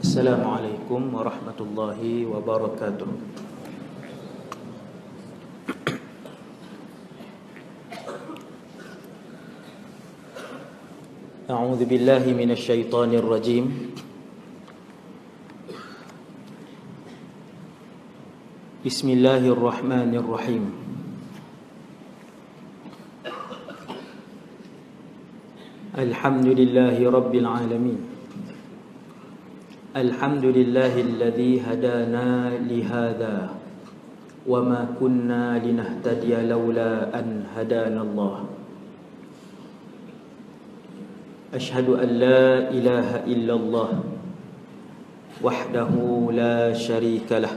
Assalamualaikum warahmatullahi wabarakatuh. A'udzu billahi minasy syaithanir rajim. Bismillahirrahmanirrahim. Alhamdulillahi rabbil alamin. Alhamdulillahilladzi hadana lihadza wa ma kunna linahtadiya laula an hadanallah. Ashhadu an la ilaha illallah wahdahu la syarika lah.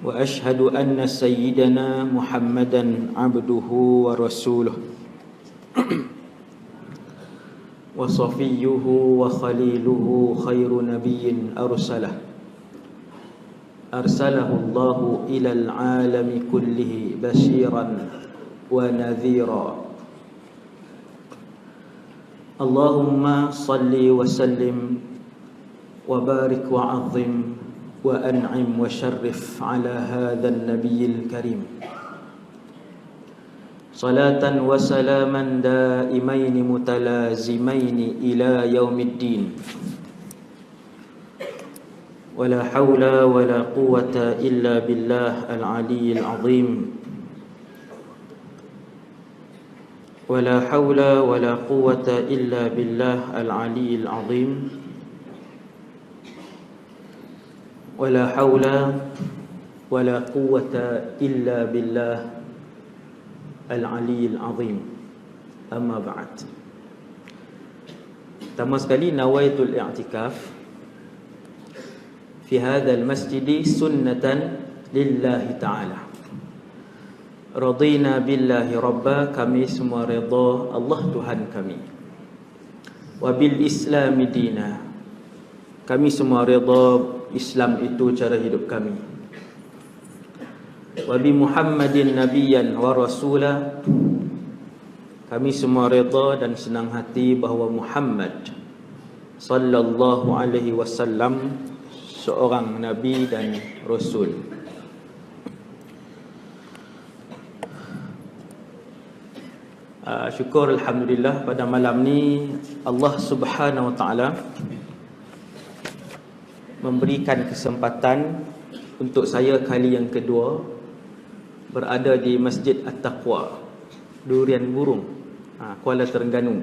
Wa ashhadu anna sayyidana Muhammadan abduhu wa rasuluh wa safiyyuhu wa khaliluhu khairu nabiyyin arsalahu Allahu ilal alami kullihi basyiran wa nadhira. Allahumma salli wa sallim wa barik wa azim wa an'im wa syarrif ala hadzal nabiyil karim. Salatan wa salaman daimaini mutalazimaini ila yaumiddin. Wala hawla wala quwwata illa billah al-aliyyil azim. Wala hawla wala quwwata illa billah al-aliyyil azim. Wala hawla wala quwwata illa billah al-aliyyil azim. Amma ba'd. Pertama sekali, nawaitul i'tikaf fi hadzal masjid sunnatan lillahi ta'ala. Radina billahi rabba, kami semua redha Allah Tuhan kami. Wa bil islami dina, kami semua redha Islam itu cara hidup kami. Wa bi Muhammadin nabiyyan wa rasula, kami semua redha dan senang hati bahawa Muhammad sallallahu alaihi wasallam seorang nabi dan rasul. Syukur alhamdulillah, pada malam ni Allah Subhanahu wa taala memberikan kesempatan untuk saya kali yang kedua berada di Masjid At-Taqwa, Durian Burung, Kuala Terengganu.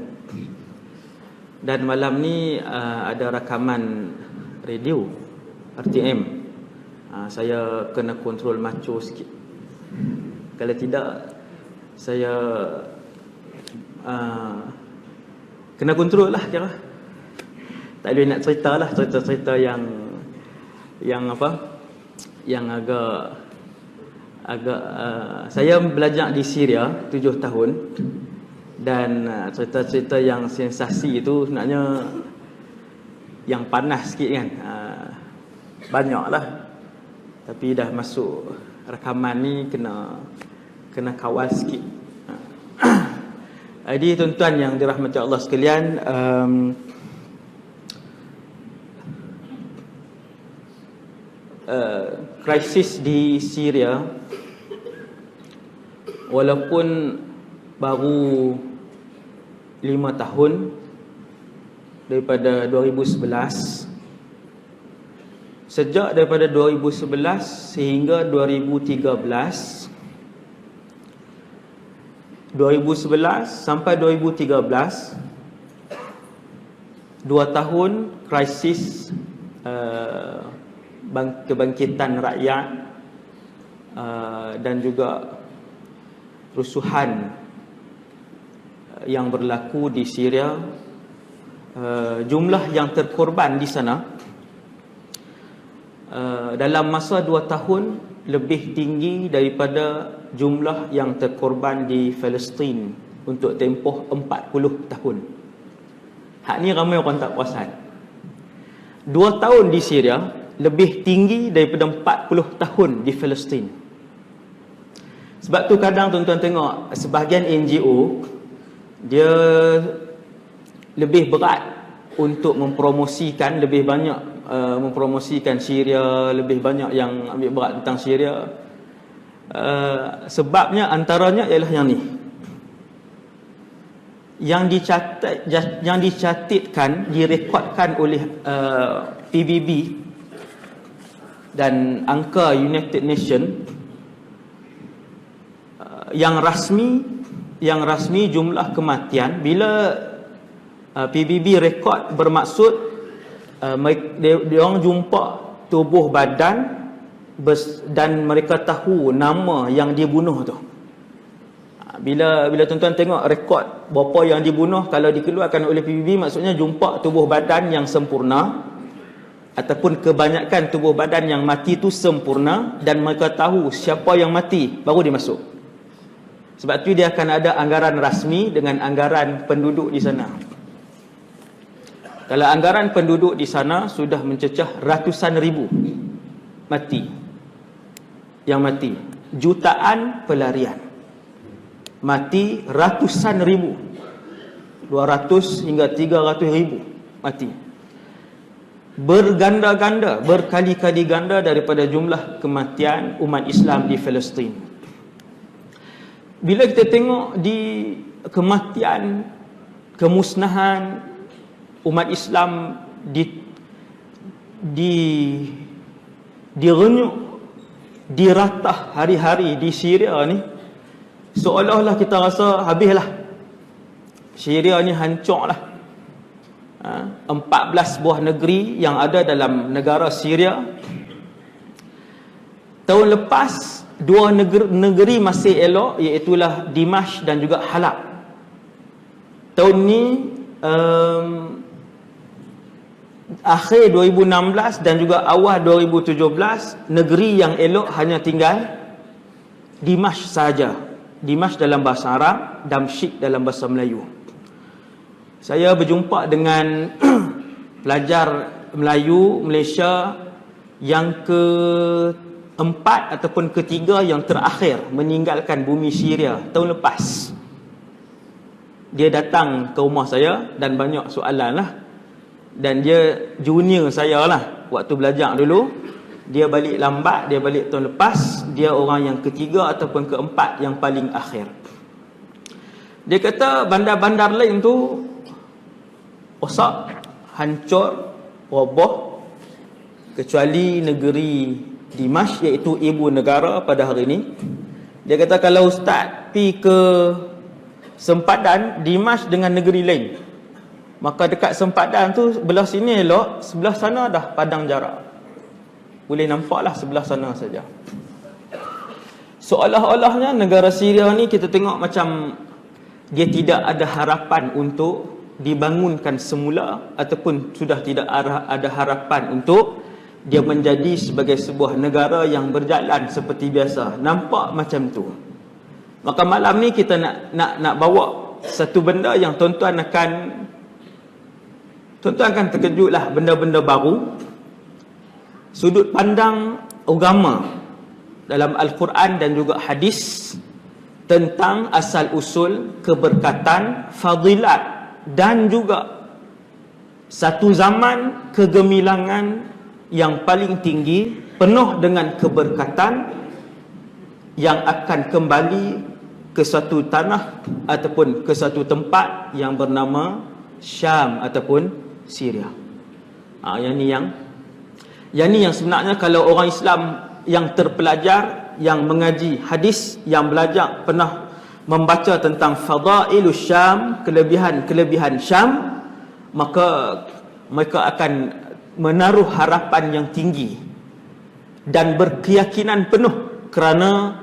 Dan malam ni ada rakaman radio RTM. Saya kena kontrol macho sikit. Kalau tidak, saya kena kontrol lah kira. Tak boleh nak cerita lah, cerita-cerita yang apa, yang agak saya belajar di Syria 7 tahun, dan cerita-cerita yang sensasi itu sebenarnya yang panas sikit kan. Banyaklah, tapi dah masuk rakaman ni kena kawal sikit. Jadi tuan-tuan yang dirahmati Allah sekalian, krisis di Syria walaupun baru 5 tahun daripada 2011, sejak daripada 2011 sehingga 2013, 2011 sampai 2013, 2 tahun krisis kebangkitan rakyat dan juga rusuhan yang berlaku di Syria. Jumlah yang terkorban di sana dalam masa 2 tahun lebih tinggi daripada jumlah yang terkorban di Palestin untuk tempoh 40 tahun. Hak ni ramai orang tak perasan. 2 tahun di Syria lebih tinggi daripada 40 tahun di Palestin. Sebab tu kadang tuan-tuan tengok sebahagian NGO dia lebih berat untuk mempromosikan, lebih banyak mempromosikan Syria, lebih banyak yang ambil berat tentang Syria. Sebabnya antaranya ialah yang ni, yang dicatatkan, direkodkan oleh PBB dan angka United Nations, yang rasmi jumlah kematian bila PBB rekod, bermaksud dia orang jumpa tubuh badan dan mereka tahu nama yang dibunuh tu. Bila tuan-tuan tengok rekod berapa yang dibunuh, kalau dikeluarkan oleh PBB, maksudnya jumpa tubuh badan yang sempurna ataupun kebanyakan tubuh badan yang mati tu sempurna, dan mereka tahu siapa yang mati, baru dia masuk. Sebab tu dia akan ada anggaran rasmi dengan anggaran penduduk di sana. Kalau anggaran penduduk di sana sudah mencecah ratusan ribu yang mati, jutaan pelarian mati, ratusan ribu, 200 hingga 300 ribu mati, berganda-ganda, berkali-kali ganda daripada jumlah kematian umat Islam di Palestin. Bila kita tengok di kematian, kemusnahan umat Islam direnyuk, diratah hari-hari di Syria ni, seolah-olah kita rasa habislah, Syria ni hancurlah. 14 buah negeri yang ada dalam negara Syria. Tahun lepas, 2 negeri masih elok, iaitulah Dimashq dan juga Halab. Tahun ni akhir 2016 dan juga awal 2017, negeri yang elok hanya tinggal Dimashq saja. Dimashq dalam bahasa Arab, Damsyik dalam bahasa Melayu. Saya berjumpa dengan pelajar Melayu Malaysia yang keempat ataupun ketiga yang terakhir meninggalkan bumi Syria tahun lepas. Dia datang ke rumah saya dan banyak soalan lah. Dan dia junior saya lah waktu belajar dulu. Dia balik lambat, dia balik tahun lepas. Dia orang yang ketiga ataupun keempat yang paling akhir. Dia kata bandar-bandar lain tu rosak, hancur, roboh, kecuali negeri Dimashq, iaitu ibu negara pada hari ini. Dia kata kalau ustaz pergi ke sempadan Dimashq dengan negeri lain, maka dekat sempadan tu belah sini elok, sebelah sana dah padang jarak. Boleh nampaklah sebelah sana saja. Seolah-olahnya negara Syria ni kita tengok macam dia tidak ada harapan untuk dibangunkan semula, ataupun sudah tidak ada harapan untuk dia menjadi sebagai sebuah negara yang berjalan seperti biasa. Nampak macam tu. Maka malam ni kita nak bawa satu benda yang tuan-tuan akan terkejutlah, benda-benda baru. Sudut pandang agama dalam Al-Quran dan juga hadis tentang asal-usul keberkatan, fadilat dan juga satu zaman kegemilangan yang paling tinggi, penuh dengan keberkatan, yang akan kembali ke suatu tanah ataupun ke suatu tempat yang bernama Syam ataupun Syria. Yang ni yang sebenarnya kalau orang Islam yang terpelajar, yang mengaji hadis, yang belajar, pernah membaca tentang fadailus Syam, kelebihan Syam, maka mereka akan menaruh harapan yang tinggi dan berkeyakinan penuh, kerana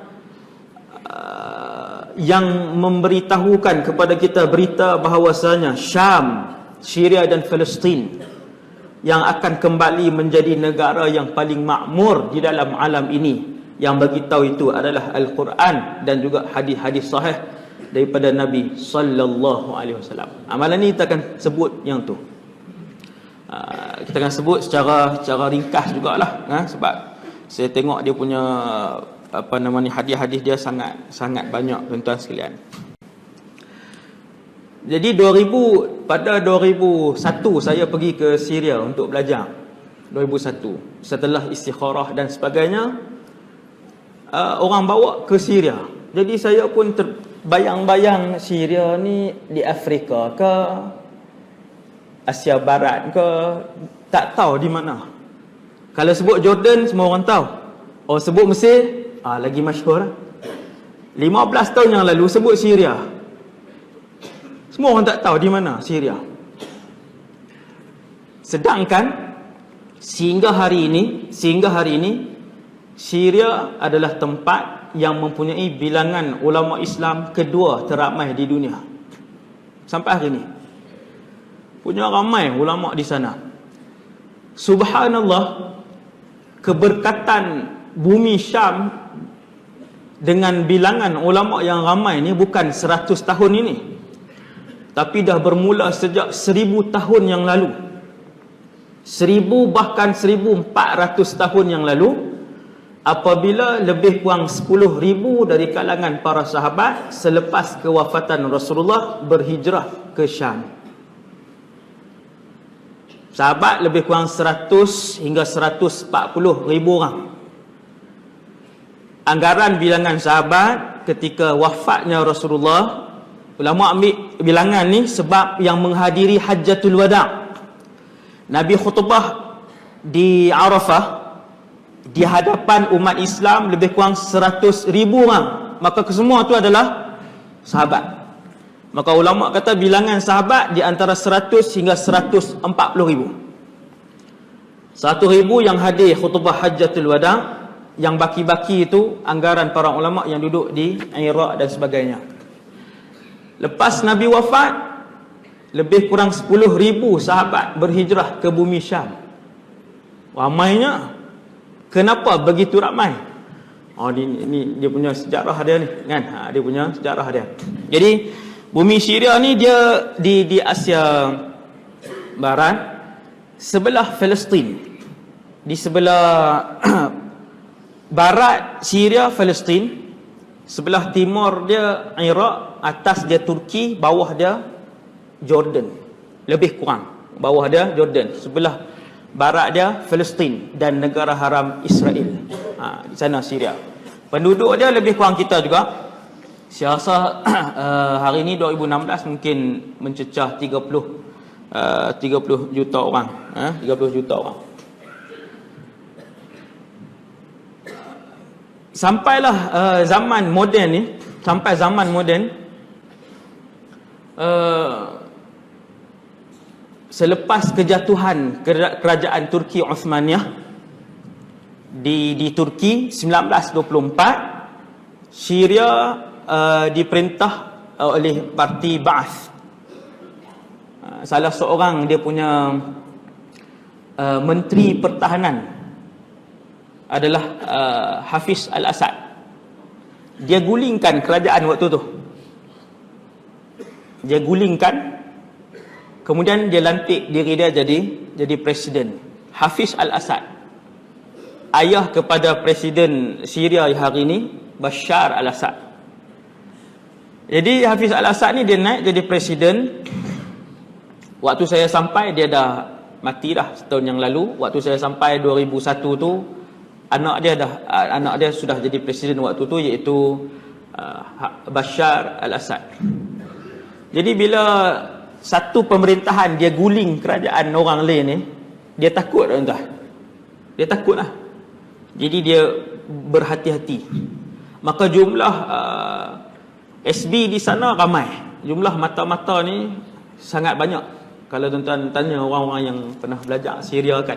yang memberitahukan kepada kita berita bahawasanya Syam, Syria dan Palestin yang akan kembali menjadi negara yang paling makmur di dalam alam ini. Yang bagi tahu itu adalah Al-Quran dan juga hadis-hadis sahih daripada Nabi sallallahu alaihi wasallam. Amalan ni kita akan sebut yang tu. Kita akan sebut secara ringkas jugalah, sebab saya tengok dia punya hadis-hadis dia sangat banyak tuan-tuan sekalian. Jadi pada 2001 saya pergi ke Syria untuk belajar. 2001. Setelah istikharah dan sebagainya, orang bawa ke Syria. Jadi saya pun terbayang-bayang Syria ni di Afrika ke Asia Barat ke, tak tahu di mana. Kalau sebut Jordan semua orang tahu. Oh, sebut Mesir, lagi masyhur. 15 tahun yang lalu sebut Syria, semua orang tak tahu di mana Syria. Sedangkan sehingga hari ini Syria adalah tempat yang mempunyai bilangan ulama Islam kedua teramai di dunia. Sampai hari ini punya ramai ulama di sana. Subhanallah, keberkatan bumi Syam dengan bilangan ulama yang ramai ni bukan 100 tahun ini, tapi dah bermula sejak 1000 tahun yang lalu. 1000 bahkan 1400 tahun yang lalu, apabila lebih kurang 10,000 dari kalangan para sahabat selepas kewafatan Rasulullah berhijrah ke Syam. Sahabat lebih kurang 100 hingga 140,000 orang. Anggaran bilangan sahabat ketika wafatnya Rasulullah, ulama ambil bilangan ni sebab yang menghadiri Hajjatul Wada'. Nabi khutbah di Arafah di hadapan umat Islam lebih kurang 100,000 orang. Maka kesemua tu adalah sahabat. Maka ulama kata bilangan sahabat di antara 100 hingga 140,000. 100,000 yang hadir khutbah Hajjatul Wada', yang baki-baki itu anggaran para ulama yang duduk di Iraq dan sebagainya. Lepas Nabi wafat, lebih kurang 10,000 sahabat berhijrah ke bumi Syam. Ramainya. Kenapa begitu ramai? Ini dia punya sejarah dia ni, kan? Dia punya sejarah dia. Jadi bumi Syria ni dia di Asia Barat, sebelah Palestin. Di sebelah barat Syria, Palestin. Sebelah timur dia Iraq, atas dia Turki, bawah dia Jordan. Lebih kurang bawah dia Jordan. Sebelah barat dia Palestin dan negara haram Israel. Di sana Syria. Penduduk dia lebih kurang kita juga. Saya rasa hari ni 2016 mungkin mencecah 30 juta orang. 30 juta orang. Sampailah zaman moden ni, sampai zaman moden, selepas kejatuhan kerajaan Turki Uthmaniyah di Turki 1924, Syria diperintah oleh parti Ba'ath. Salah seorang dia punya menteri pertahanan adalah Hafiz Al-Assad. Dia gulingkan kerajaan waktu tu. Dia gulingkan, kemudian dia lantik diri dia jadi presiden. Hafiz Al-Assad, ayah kepada presiden Syria hari ini, Bashar Al-Assad. Jadi Hafiz Al-Assad ni dia naik jadi presiden. Waktu saya sampai dia dah mati dah setahun yang lalu. Waktu saya sampai 2001 tu, anak dia sudah jadi presiden waktu tu, iaitu Bashar Al-Assad. Jadi bila satu pemerintahan dia guling kerajaan orang lain ni, dia takut tuan-tuan. Dia takutlah. Jadi dia berhati-hati. Maka jumlah SB di sana ramai. Jumlah mata-mata ni sangat banyak. Kalau tuan-tuan tanya orang-orang yang pernah belajar Syria kan,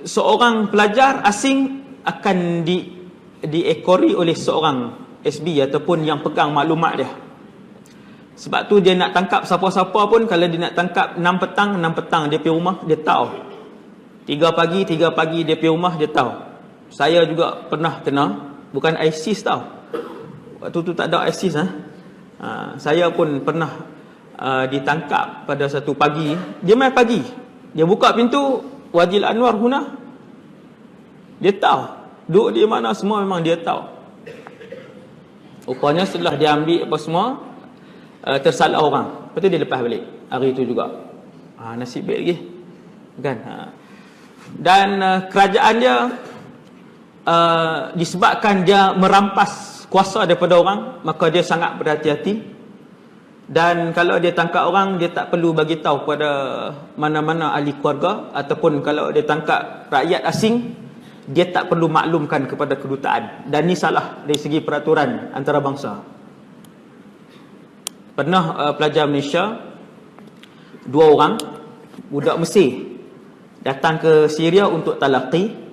seorang pelajar asing akan diekori oleh seorang SB ataupun yang pegang maklumat dia. Sebab tu dia nak tangkap siapa-siapa pun, kalau dia nak tangkap 6 petang dia pergi rumah, dia tahu. 3 pagi dia pergi rumah, dia tahu. Saya juga pernah kena, bukan ISIS tahu. Waktu tu tak ada ISIS. Saya pun pernah ditangkap pada satu pagi. Dia main pagi, dia buka pintu Wajil Anwar Huna. Dia tahu duduk di mana, semua memang dia tahu. Rupanya setelah dia ambil apa semua, tersalah orang. Lepas tu dia lepas balik hari tu juga. Nasib baik lagi kan. Dan kerajaan dia disebabkan dia merampas kuasa daripada orang, maka dia sangat berhati-hati. Dan kalau dia tangkap orang, dia tak perlu bagi tahu kepada mana-mana ahli keluarga, ataupun kalau dia tangkap rakyat asing, dia tak perlu maklumkan kepada kedutaan. Dan ni salah dari segi peraturan antarabangsa. Pernah pelajar Malaysia 2 orang budak Mesir datang ke Syria untuk talaqi.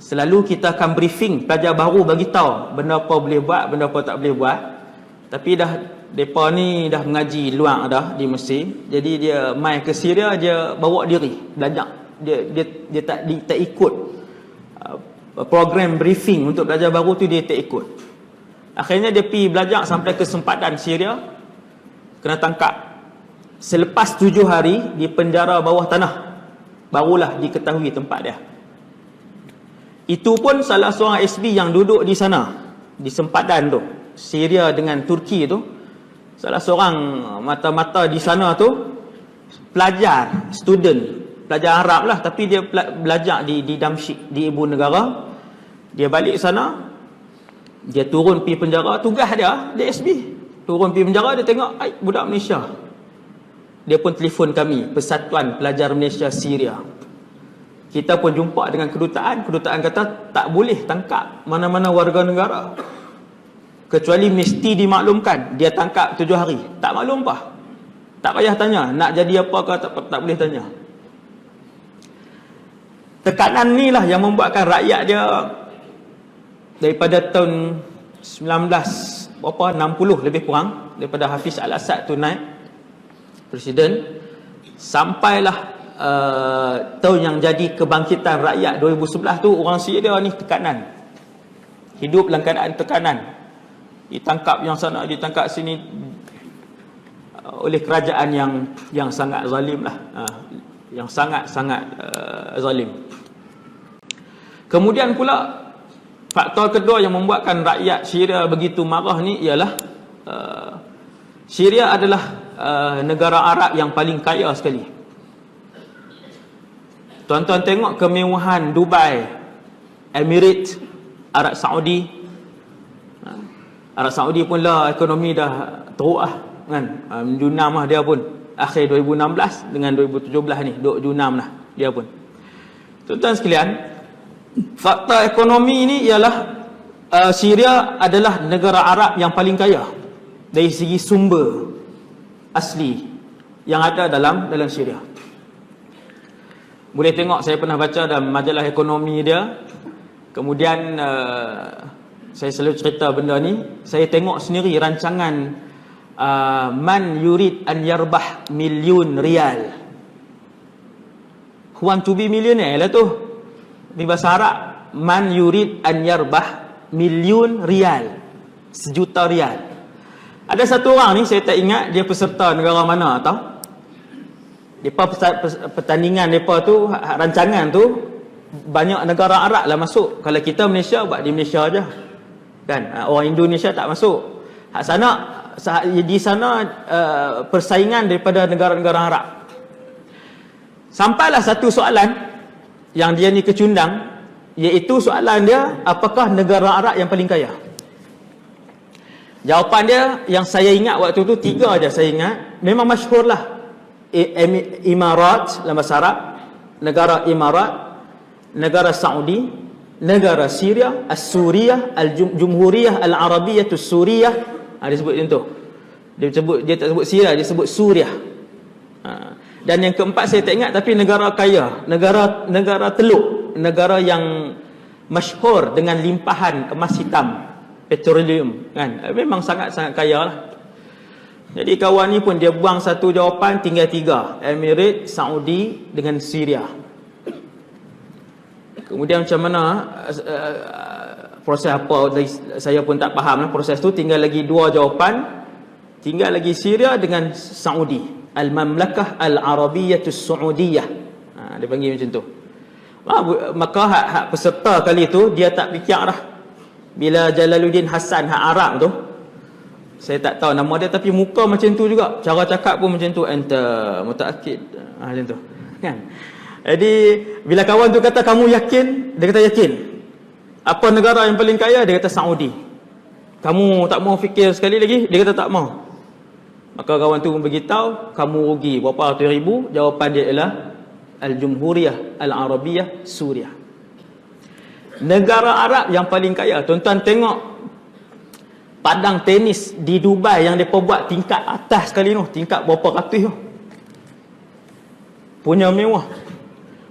Selalu kita akan briefing pelajar baru, bagi tahu benda apa boleh buat, benda apa tak boleh buat. Tapi mereka ni dah mengaji luar dah di Mesir. Jadi dia mai ke Syria, dia bawa diri belajar. Dia tak ikut program briefing untuk pelajar baru tu, dia tak ikut. Akhirnya dia pergi belajar sampai ke sempadan Syria, kena tangkap. Selepas 7 hari di penjara bawah tanah, barulah diketahui tempat dia. Itu pun salah seorang SB yang duduk di sana, di sempadan tu, Syria dengan Turki tu, salah seorang mata-mata di sana tu pelajar, student, pelajar Arab lah, tapi dia belajar di Damsyik, di ibu negara. Dia balik sana, dia turun pergi penjara. Tugas dia SB turun pergi penjara, dia tengok budak Malaysia. Dia pun telefon kami, Persatuan Pelajar Malaysia Syria. Kita pun jumpa dengan kedutaan. Kedutaan kata tak boleh tangkap mana-mana warga negara, kecuali mesti dimaklumkan. Dia tangkap 7 hari, tak maklum apa, tak payah tanya nak jadi apa ke, tak boleh tanya. Tekanan ni lah yang membuatkan rakyat dia daripada tahun 1960 lebih kurang, daripada Hafiz Al-Assad tu naik presiden, sampailah tahun yang jadi kebangkitan rakyat 2011 tu, orang Syria ni tekanan, hidup dalam keadaan tekanan, ditangkap yang sana, ditangkap sini, oleh kerajaan yang sangat zalim lah, yang sangat-sangat zalim. Kemudian pula faktor kedua yang membuatkan rakyat Syria begitu marah ni ialah Syria adalah negara Arab yang paling kaya sekali. Tuan-tuan tengok kemewahan Dubai, Emirates, Arab Saudi. Arab Saudi pun lah ekonomi dah teruk lah kan. Junam lah dia pun, akhir 2016 dengan 2017 ni, duk junam lah dia pun. Tuan-tuan sekalian, fakta ekonomi ni ialah Syria adalah negara Arab yang paling kaya dari segi sumber asli yang ada dalam Syria. Boleh tengok, saya pernah baca dalam majalah ekonomi dia. Kemudian saya selalu cerita benda ni. Saya tengok sendiri rancangan Man yurid an yarbah milyun riyal. Who want to be millionaire lah tu. Di bahasa Arab, Man yurid an yarbah milyun riyal, 1 juta riyal. Ada satu orang ni, saya tak ingat dia peserta negara mana tau. Depa pertandingan depa tu, rancangan tu, banyak negara Arab lah masuk. Kalau kita Malaysia, buat di Malaysia aja kan, orang Indonesia tak masuk. Di sana persaingan daripada negara-negara Arab. Sampailah satu soalan yang dia ni kecundang, iaitu soalan dia, apakah negara Arab yang paling kaya? Jawapan dia yang saya ingat waktu tu 3 aja saya ingat. Memang masyhur lah, Imarat dalam bahasa Arab, negara Imarat, negara Saudi, negara Syria, As-Suriyah, Al-Jumhuriyah Al-Arabiyah As-Suriyah. Dia sebut macam tu. Dia tak sebut Syria, dia sebut Suriah. Dan yang keempat saya tak ingat, tapi negara kaya, negara teluk, negara yang masyhur dengan limpahan emas hitam, petroleum kan. Memang sangat-sangat kaya lah. Jadi kawan ni pun dia buang satu jawapan, tinggal 3, Emirates, Saudi dengan Syria. Kemudian macam mana proses apa, saya pun tak faham lah proses tu. Tinggal lagi 2 jawapan, tinggal lagi Syria dengan Saudi, Al-Mamlakah Al-Arabiyyah As-Saudiyah. Dia panggil macam tu. Maka hak peserta kali tu dia tak fikir dah. Bila Jalaluddin Hassan hak Arab tu Saya tak tahu nama dia, tapi muka macam tu juga, cara cakap pun macam tu, anta mutaakid, macam tu kan. Jadi bila kawan tu kata kamu yakin, dia kata yakin. Apa negara yang paling kaya? Dia kata Saudi. Kamu tak mau fikir sekali lagi? Dia kata tak mau. Maka kawan tu beritahu, kamu rugi berapa ratus ribu. Jawapan dia ialah Al-Jumhuriyah Al-Arabiyah Suriah. Negara Arab yang paling kaya. Tuan-tuan tengok padang tenis di Dubai yang mereka buat tingkat atas sekali tu, tingkat berapa ratus tu, punya mewah.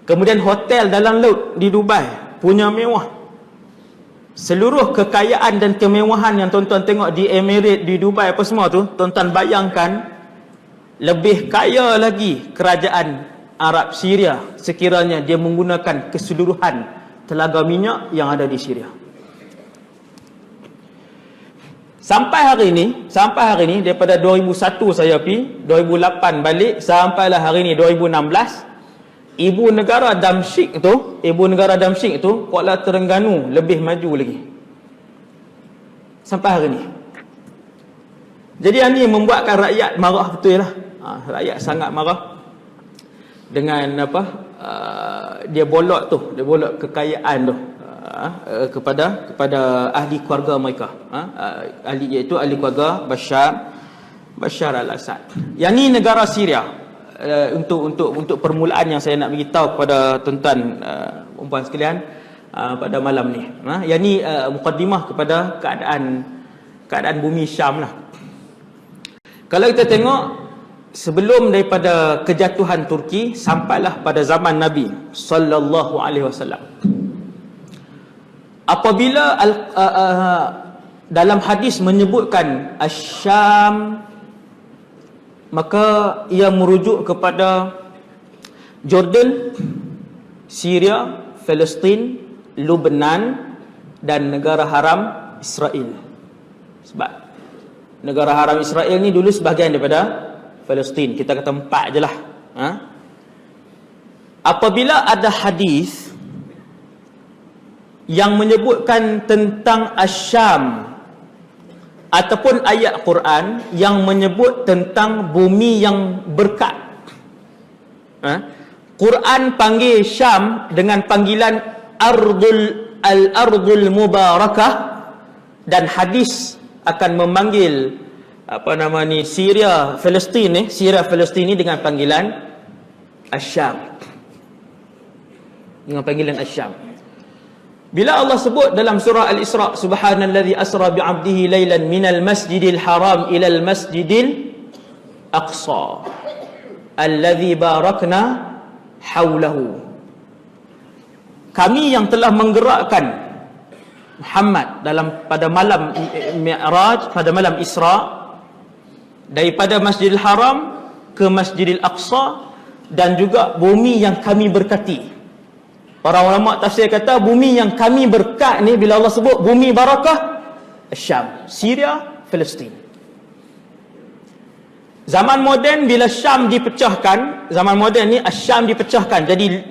Kemudian hotel dalam laut di Dubai punya mewah. Seluruh kekayaan dan kemewahan yang tuan-tuan tengok di Emirates, di Dubai apa semua tu, tuan-tuan bayangkan lebih kaya lagi kerajaan Arab Syria sekiranya dia menggunakan keseluruhan telaga minyak yang ada di Syria. Sampai hari ini daripada 2001 saya pergi, 2008 balik, sampailah hari ini 2016, ibu negara Damsyik itu, Kuala Terengganu lebih maju lagi. Sampai hari ini. Jadi yang ni membuatkan rakyat marah betul lah. Rakyat sangat marah dengan apa? Dia bolot kekayaan tu kepada ahli keluarga mereka. Iaitu ahli keluarga Bashar al-Assad. Yang ni negara Syria. Untuk permulaan yang saya nak beritahu kepada tuan-tuan puan sekalian pada malam ni. Yang ni mukaddimah kepada keadaan bumi Syam lah. Kalau kita tengok sebelum daripada kejatuhan Turki sampailah pada zaman Nabi sallallahu alaihi wasallam. Apabila dalam hadis menyebutkan Asy-Syam, maka ia merujuk kepada Jordan, Syria, Palestin, Lebanon dan negara haram Israel. Sebab negara haram Israel ni dulu sebahagian daripada Palestin. Kita kata 4 je lah. Apabila ada hadis yang menyebutkan tentang Asy-Syam ataupun ayat Quran yang menyebut tentang bumi yang berkat, Quran panggil Syam dengan panggilan Al-Ardul Mubarakah, dan hadis akan memanggil Syria Palestin ni dengan panggilan Asy-Syam, Bila Allah sebut dalam surah Al-Isra, subhanallazi asra bi'abdihi lailan minal masjidil haram ilal masjidil aqsa allazi barakna haulahu. Kami yang telah menggerakkan Muhammad pada malam Mi'raj, pada malam Isra, daripada Masjidil Haram ke Masjidil Aqsa, dan juga bumi yang kami berkati. Para ulama tafsir kata bumi yang kami berkat ni, bila Allah sebut bumi barakah, Syam, Syria, Palestin. Zaman moden bila Syam dipecahkan, zaman moden ni Syam dipecahkan jadi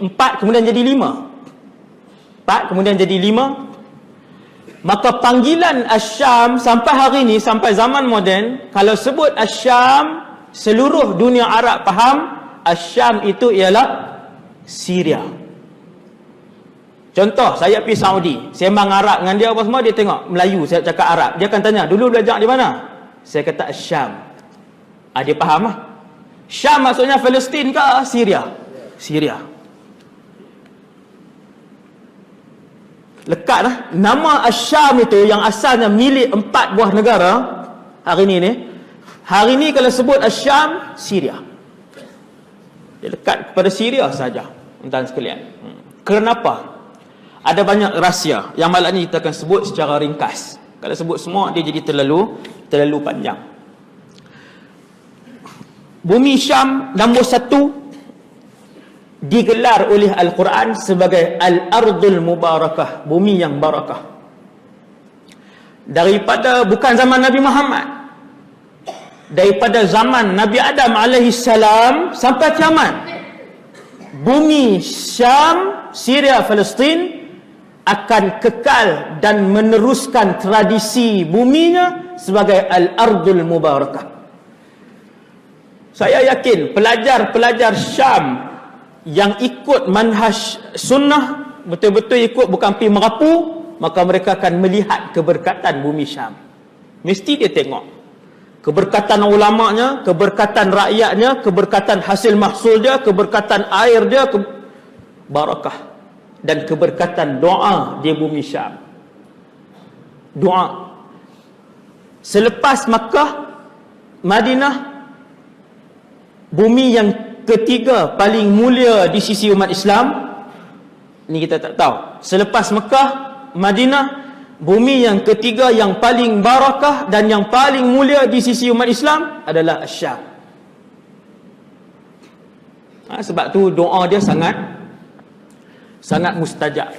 4 kemudian jadi 5. 4 kemudian jadi 5. Maka panggilan Syam sampai hari ni, sampai zaman moden, kalau sebut Syam, seluruh dunia Arab faham Syam itu ialah Syria. Contoh, saya pergi Saudi, sembang Arab dengan dia apa semua, dia tengok Melayu, saya cakap Arab, dia akan tanya, dulu belajar di mana? Saya kata Syam. Dia faham lah. Syam maksudnya Palestin ke Syria? Syria. Lekat lah. Nama Syam itu yang asalnya milik 4 buah negara, hari ni kalau sebut Syam, Syria. Dia lekat kepada Syria saja, tuan sekalian. Kenapa? Ada banyak rahsia yang malam ni kita akan sebut secara ringkas. Kalau sebut semua dia jadi terlalu panjang. Bumi Syam nombor 1 digelar oleh Al-Quran sebagai Al-Ardul Mubarakah, bumi yang barakah. Daripada bukan zaman Nabi Muhammad, daripada zaman Nabi Adam AS sampai kiamat, bumi Syam, Syria, Palestin akan kekal dan meneruskan tradisi buminya sebagai al-ardul mubarakah. Saya yakin pelajar-pelajar Syam yang ikut manhaj sunnah, betul-betul ikut, bukan pergi merapu, maka mereka akan melihat keberkatan bumi Syam. Mesti dia tengok keberkatan ulamanya, keberkatan rakyatnya, keberkatan hasil mahsul dia, keberkatan air dia, barakah dan keberkatan doa di bumi Syam. Doa. Selepas Makkah, Madinah, bumi yang ketiga paling mulia di sisi umat Islam, ini kita tak tahu. Selepas Makkah, Madinah, bumi yang ketiga yang paling barakah dan yang paling mulia di sisi umat Islam adalah Syam. Sebab tu doa dia sangat mustajab.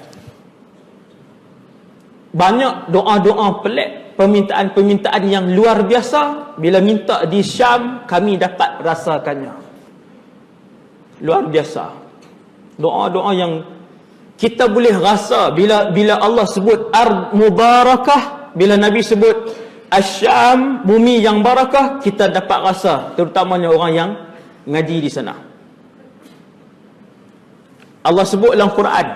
Banyak doa-doa pelik, permintaan-permintaan yang luar biasa, bila minta di Syam, kami dapat rasakannya. Luar biasa. Doa-doa yang kita boleh rasa bila Allah sebut ard mubarakah, bila Nabi sebut Asyam, bumi yang barakah, kita dapat rasa, terutamanya orang yang ngaji di sana. Allah sebut dalam Quran,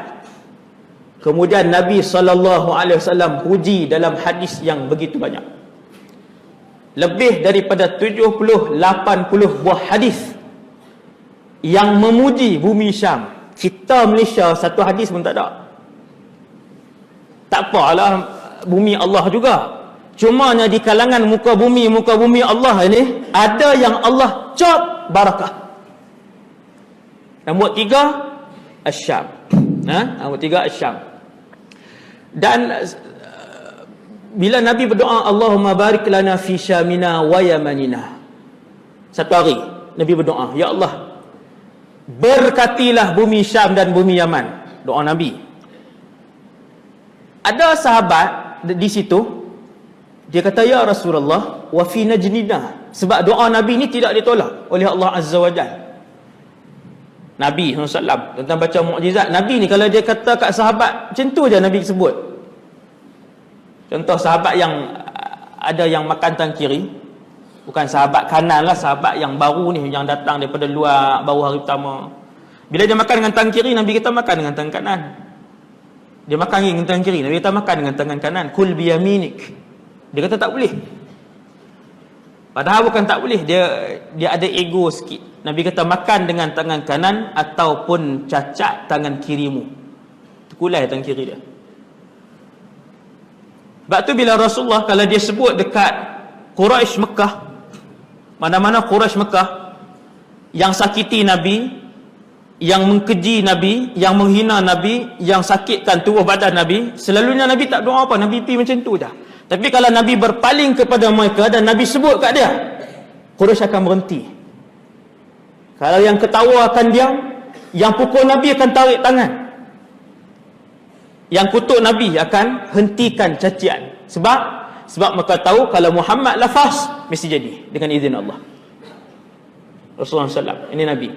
kemudian Nabi SAW puji dalam hadis yang begitu banyak. Lebih daripada 70-80 buah hadis yang memuji bumi Syam. Kita Malaysia satu hadis pun tak ada. Tak apalah, bumi Allah juga. Cumanya di kalangan muka bumi Allah ini, ada yang Allah cop barakah. Nombor 3, Asyam. Nombor 3, Asyam. Dan bila Nabi berdoa, Allahumma barik lana fi Syamina wa Yamanina, satu hari Nabi berdoa, ya Allah, berkatilah bumi Syam dan bumi Yaman. Doa Nabi. Ada sahabat di situ, dia kata, ya Rasulullah, wa fi Najdina. Sebab doa Nabi ni tidak ditolak oleh Allah Azza wa Jalla. Nabi SAW tentang baca mukjizat, Nabi ni kalau dia kata kat sahabat, macam tu je Nabi sebut. Contoh sahabat yang ada yang makan tangan kiri, bukan sahabat kanan lah, sahabat yang baru ni, yang datang daripada luar baru hari pertama. Bila dia makan dengan tangan kiri, Nabi kata makan dengan tangan kanan. Dia makan dengan tangan kiri, Nabi kata makan dengan tangan kanan. Kul biyaminik. Dia kata tak boleh. Padahal bukan tak boleh, dia ada ego sikit. Nabi kata makan dengan tangan kanan ataupun cacat tangan kirimu. Terkulai tangan kiri dia. Sebab tu bila Rasulullah kalau dia sebut dekat Quraisy Mekah, mana-mana Quraisy Mekah yang sakiti Nabi, yang mengkeji Nabi, yang menghina Nabi, yang sakitkan tubuh badan Nabi, selalunya Nabi tak doa apa, Nabi pergi macam tu dah. Tapi kalau Nabi berpaling kepada mereka dan Nabi sebut kat dia, Quraisy akan berhenti. Kalau yang ketawa akan diam, yang pukul Nabi akan tarik tangan, yang kutuk Nabi akan hentikan cacian. Sebab mereka tahu kalau Muhammad lafaz, mesti jadi dengan izin Allah. Rasulullah SAW, ini Nabi.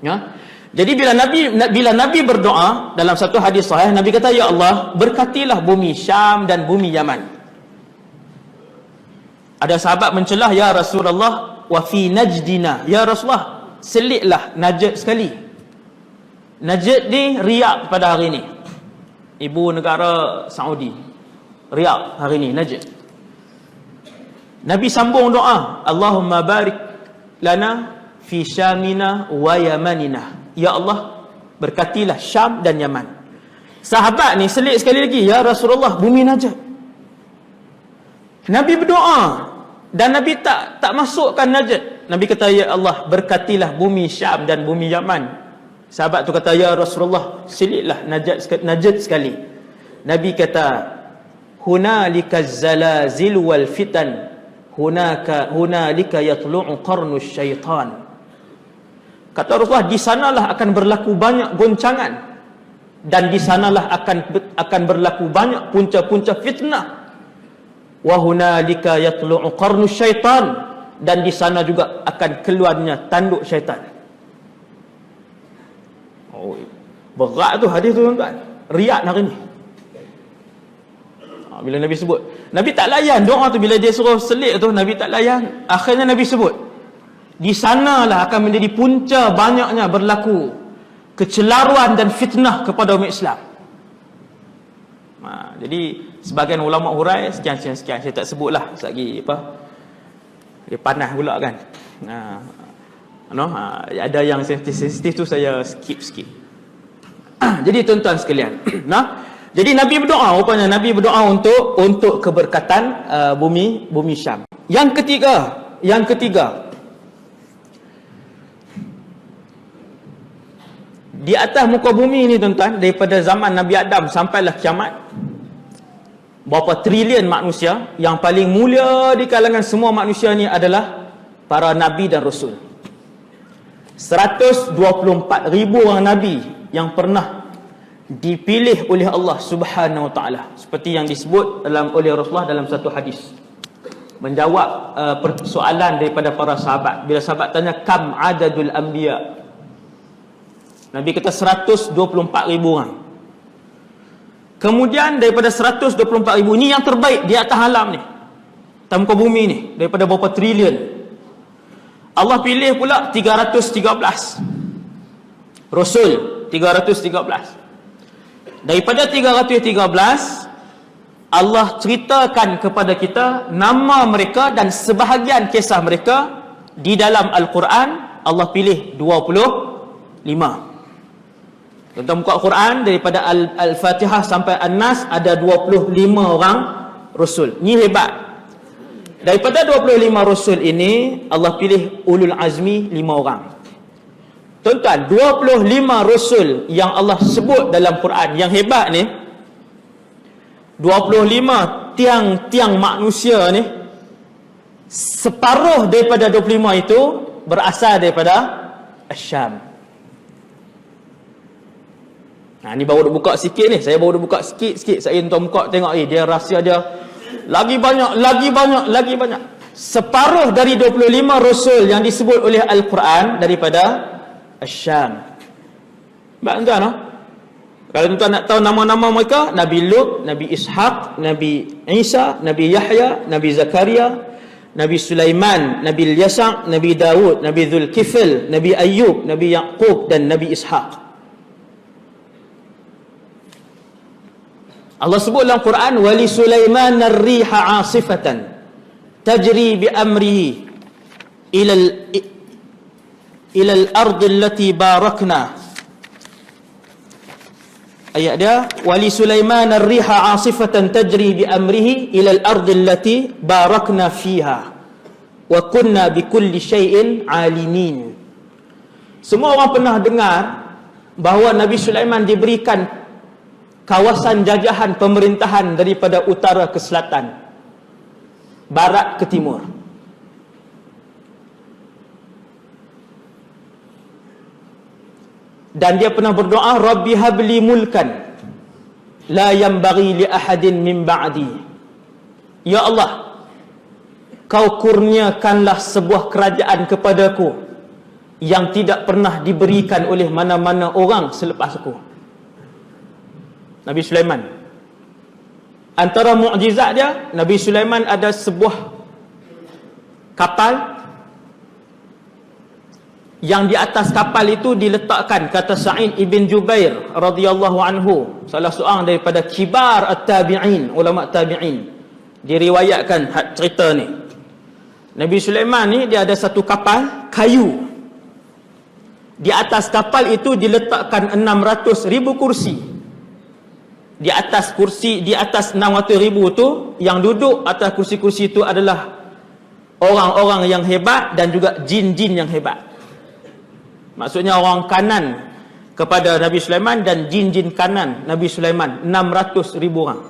Ya? Jadi bila Nabi berdoa dalam satu hadis sahih, Nabi kata, ya Allah, berkatilah bumi Syam dan bumi Yaman. Ada sahabat mencelah, ya Rasulullah, wa fi Najdina. Ya Rasulullah, selitlah Najd sekali. Najd ni Riyadh pada hari ni, ibu negara Saudi. Riyadh hari ni, Najd. Nabi sambung doa, Allahumma barik lana fi Syamina wa Yamanina. Ya Allah, berkatilah Syam dan Yaman. Sahabat ni selit sekali lagi, ya Rasulullah, bumi Najd. Nabi berdoa dan Nabi tak masukkan Najd. Nabi kata, ya Allah, berkatilah bumi Syam dan bumi Yaman. Sahabat tu kata, ya Rasulullah, silitlah Najd sekali. Nabi kata, hunalika zalazil wal fitan, hunalika yatlu'u qarnu syaitan. Kata Rasulullah, di sanalah akan berlaku banyak goncangan, dan di sanalah akan berlaku banyak punca-punca fitnah. Wa hunalika yatlu'u qarnu syaitan, dan di sana juga akan keluarnya tanduk syaitan. Oh, berat tu hadis tu tuan-tuan. Riyadh hari ni. bila Nabi sebut, Nabi tak layan doa tu. Bila dia suruh selit tu, Nabi tak layan. Akhirnya Nabi sebut, di sanalah akan menjadi punca banyaknya berlaku kecelaruan dan fitnah kepada umat Islam. Jadi sebagian ulama hurai sekian. Saya tak sebutlah lagi apa. Dia panas pula kan. Ada yang sensitif tu saya skip. Jadi tuan-tuan sekalian, jadi Nabi berdoa, rupanya Nabi berdoa untuk keberkatan bumi Syam. Yang ketiga, di atas muka bumi ni tuan-tuan, daripada zaman Nabi Adam sampailah kiamat, berapa trilion manusia, yang paling mulia di kalangan semua manusia ni adalah para nabi dan rasul. 124,000 orang nabi yang pernah dipilih oleh Allah Subhanahu wa taala, seperti yang disebut oleh Rasulullah dalam satu hadis, menjawab persoalan daripada para sahabat. Bila sahabat tanya kam adadul anbiya, Nabi kata 124,000 orang. Kemudian daripada 124,000 ni yang terbaik di atas alam ni, atas muka bumi ni, daripada berapa trilion, Allah pilih pula 313 Rasul. 313. Daripada 313, Allah ceritakan kepada kita nama mereka dan sebahagian kisah mereka di dalam Al-Quran. Allah pilih 25. Tentang muka Al-Quran, daripada Al-Fatihah sampai An-Nas, ada 25 orang Rasul. Ni hebat. Daripada 25 Rasul ini, Allah pilih ulul azmi 5 orang. Tuan-tuan, 25 Rasul yang Allah sebut dalam Quran, yang hebat ni, 25 tiang-tiang manusia ni, separuh daripada 25 itu berasal daripada Syam. Ni baru buka sikit ni. Saya baru buka sikit. Saya tuan buka tengok dia rahsia dia lagi banyak. Separuh dari 25 Rasul yang disebut oleh Al-Quran daripada Syam. Tuan-tuan, kalau tuan-tuan nak tahu nama-nama mereka, Nabi Lut, Nabi Ishaq, Nabi Isa, Nabi Yahya, Nabi Zakaria, Nabi Sulaiman, Nabi Yasa', Nabi Dawud, Nabi Zulkifl, Nabi Ayyub, Nabi Yaqub dan Nabi Ishaq. Allah sebut dalam Quran, wali Sulaiman ar-riha 'asifatan tajri bi amrihi ila al-ard allati barakna. Ayat dia, wali Sulaiman ar-riha 'asifatan tajri bi amrihi ila al-ard allati barakna fiha wa kunna bi kulli syai'in 'alimin. Semua orang pernah dengar bahawa Nabi Sulaiman diberikan kawasan jajahan pemerintahan daripada utara ke selatan, barat ke timur. Dan dia pernah berdoa, Rabbi habli mulkan la yanbaghi li ahadin min ba'di. Ya Allah, kau kurniakanlah sebuah kerajaan kepadaku yang tidak pernah diberikan oleh mana-mana orang selepas aku. Nabi Sulaiman, antara mukjizat dia, Nabi Sulaiman ada sebuah kapal yang di atas kapal itu diletakkan, kata Sa'id ibn Jubair radhiyallahu anhu, salah seorang daripada kibar at-tabi'in, ulama tabi'in, diriwayatkan cerita ni. Nabi Sulaiman ni dia ada satu kapal kayu. Di atas kapal itu diletakkan 600,000 kursi. Di atas 600,000 tu, yang duduk atas kursi-kursi itu adalah orang-orang yang hebat dan juga jin-jin yang hebat. Maksudnya orang kanan kepada Nabi Sulaiman dan jin-jin kanan Nabi Sulaiman, 600,000 orang.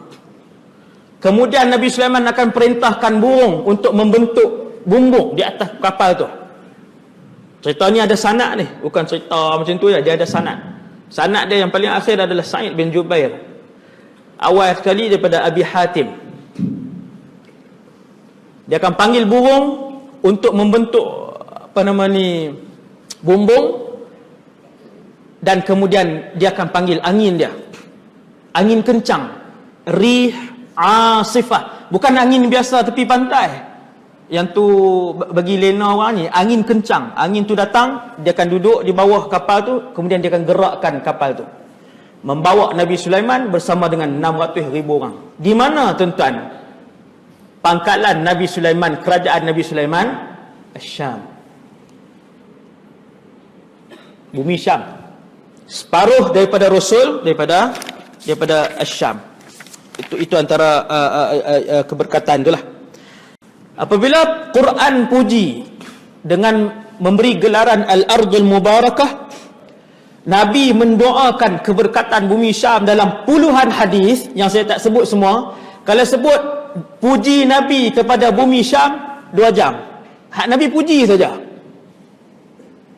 Kemudian Nabi Sulaiman akan perintahkan burung untuk membentuk bumbung di atas kapal tu. Cerita ni ada sanad ni, bukan cerita macam tu je, dia ada sanad. Sanad dia yang paling akhir adalah Sa'id bin Jubair. Awal sekali daripada Abi Hatim. Dia akan panggil burung untuk membentuk bumbung, dan kemudian dia akan panggil angin dia. Angin kencang, rih Asifah, bukan angin biasa tepi pantai yang tu bagi lena orang ni. Angin kencang, angin tu datang, dia akan duduk di bawah kapal tu, kemudian dia akan gerakkan kapal tu, membawa Nabi Sulaiman bersama dengan 600,000 orang. Di mana tuan-tuan pangkalan Nabi Sulaiman, kerajaan Nabi Sulaiman? Syam, bumi Syam. Separuh daripada Rasul daripada Syam. Itu antara keberkatan itulah. Apabila Quran puji dengan memberi gelaran Al-Ardul Mubarakah, Nabi mendoakan keberkatan bumi Syam dalam puluhan hadis yang saya tak sebut semua. Kalau sebut puji Nabi kepada bumi Syam 2 jam. Hak Nabi puji saja.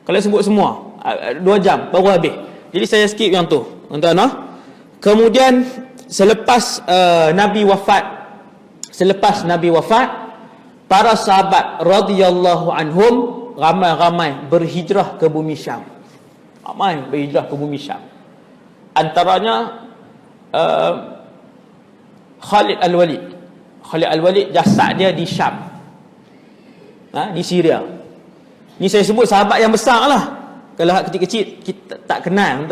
Kalau sebut semua 2 jam baru habis. Jadi saya skip yang tu, tuan-tuan. Kemudian selepas Nabi wafat, para sahabat radhiyallahu anhum ramai-ramai berhijrah ke bumi Syam. Ramai berhijrah ke bumi Syam. Antaranya Khalid Al-Walid. Khalid Al-Walid jasad dia di Syam, di Syria. Ni saya sebut sahabat yang besar lah. Kalau kecil-kecil kita tak kenal.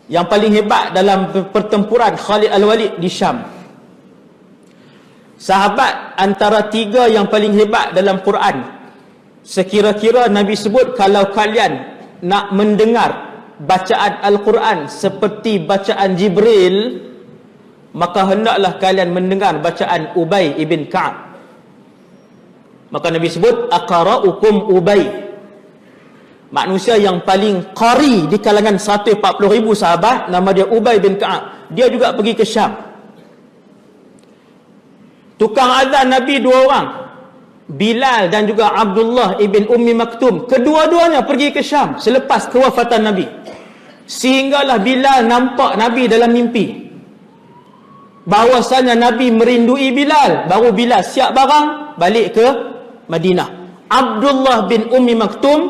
Yang paling hebat dalam pertempuran Khalid Al-Walid di Syam. Sahabat antara 3 yang paling hebat dalam Quran. Sekira-kira Nabi sebut, kalau kalian nak mendengar bacaan Al-Quran seperti bacaan Jibril, maka hendaklah kalian mendengar bacaan Ubay ibn Ka'ab. Maka Nabi sebut, aqra'ukum Ubay. Manusia yang paling qari di kalangan 140,000 sahabat, nama dia Ubay bin Ka'ab. Dia juga pergi ke Syam. Tukang azan Nabi 2 orang, Bilal dan juga Abdullah ibn Ummi Maktum. Kedua-duanya pergi ke Syam selepas kewafatan Nabi. Sehinggalah Bilal nampak Nabi dalam mimpi, bahawasanya Nabi merindui Bilal. Baru Bilal siap barang balik ke Madinah. Abdullah bin Ummi Maktum,